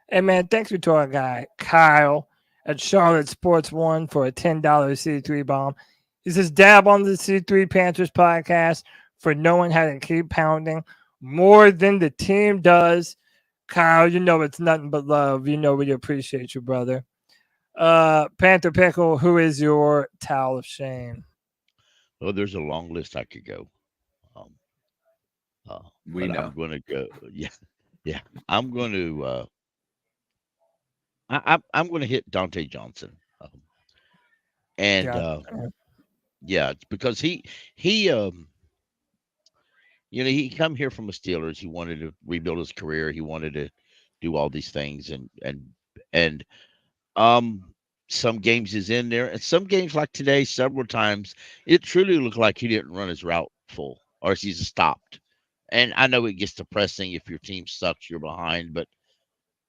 Speaker 6: Hey man, thanks to our guy Kyle at Charlotte Sports One for a $10 C3 bomb. He says, dab on the C3 Panthers podcast for knowing how to keep pounding more than the team does. Kyle, you know it's nothing but love. You know we appreciate you, brother. Panther Pickle, who is your towel of shame?
Speaker 13: Well, there's a long list I could go.
Speaker 7: We know.
Speaker 13: I'm going to go. Yeah. I'm going to. I'm going to hit Dante Johnson, because he he come here from the Steelers. He wanted to rebuild his career. He wanted to do all these things, and some games is in there, and some games like today, several times it truly looked like he didn't run his route full, or he's stopped. And I know it gets depressing if your team sucks, you're behind, but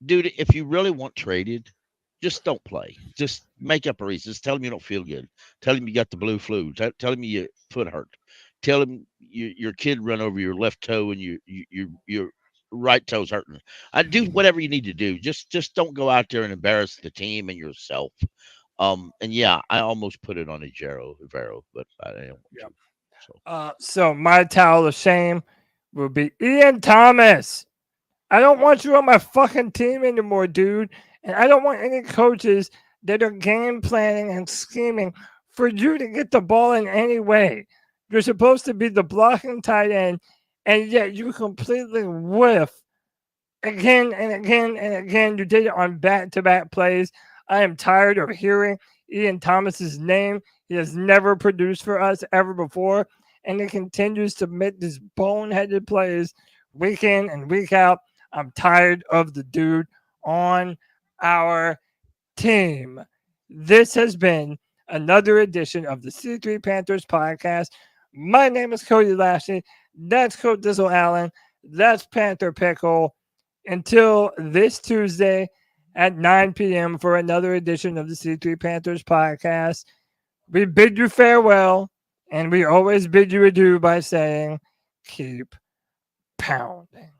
Speaker 13: dude, if you really want traded, just don't play. Just make up a reason. Just tell him you don't feel good. Tell him you got the blue flu. Tell him your foot hurt. Tell him your kid run over your left toe and your right toe's hurting. Do whatever you need to do. Just don't go out there and embarrass the team and yourself. And yeah, I almost put it on Vero, but I didn't want to.
Speaker 6: So my towel of shame will be Ian Thomas. I don't want you on my fucking team anymore, dude. And I don't want any coaches that are game planning and scheming for you to get the ball in any way. You're supposed to be the blocking tight end, and yet you completely whiff again and again and again. You did it on back-to-back plays. I am tired of hearing Ian Thomas's name. He has never produced for us ever before, and he continues to make these boneheaded plays week in and week out. I'm tired of the dude on our team. This has been another edition of the C3 Panthers podcast. My name is Cody Lashley. That's Coach Dizzle Allen. That's Panther Pickle. Until this Tuesday at 9 p.m. for another edition of the C3 Panthers podcast, we bid you farewell, and we always bid you adieu by saying, keep pounding.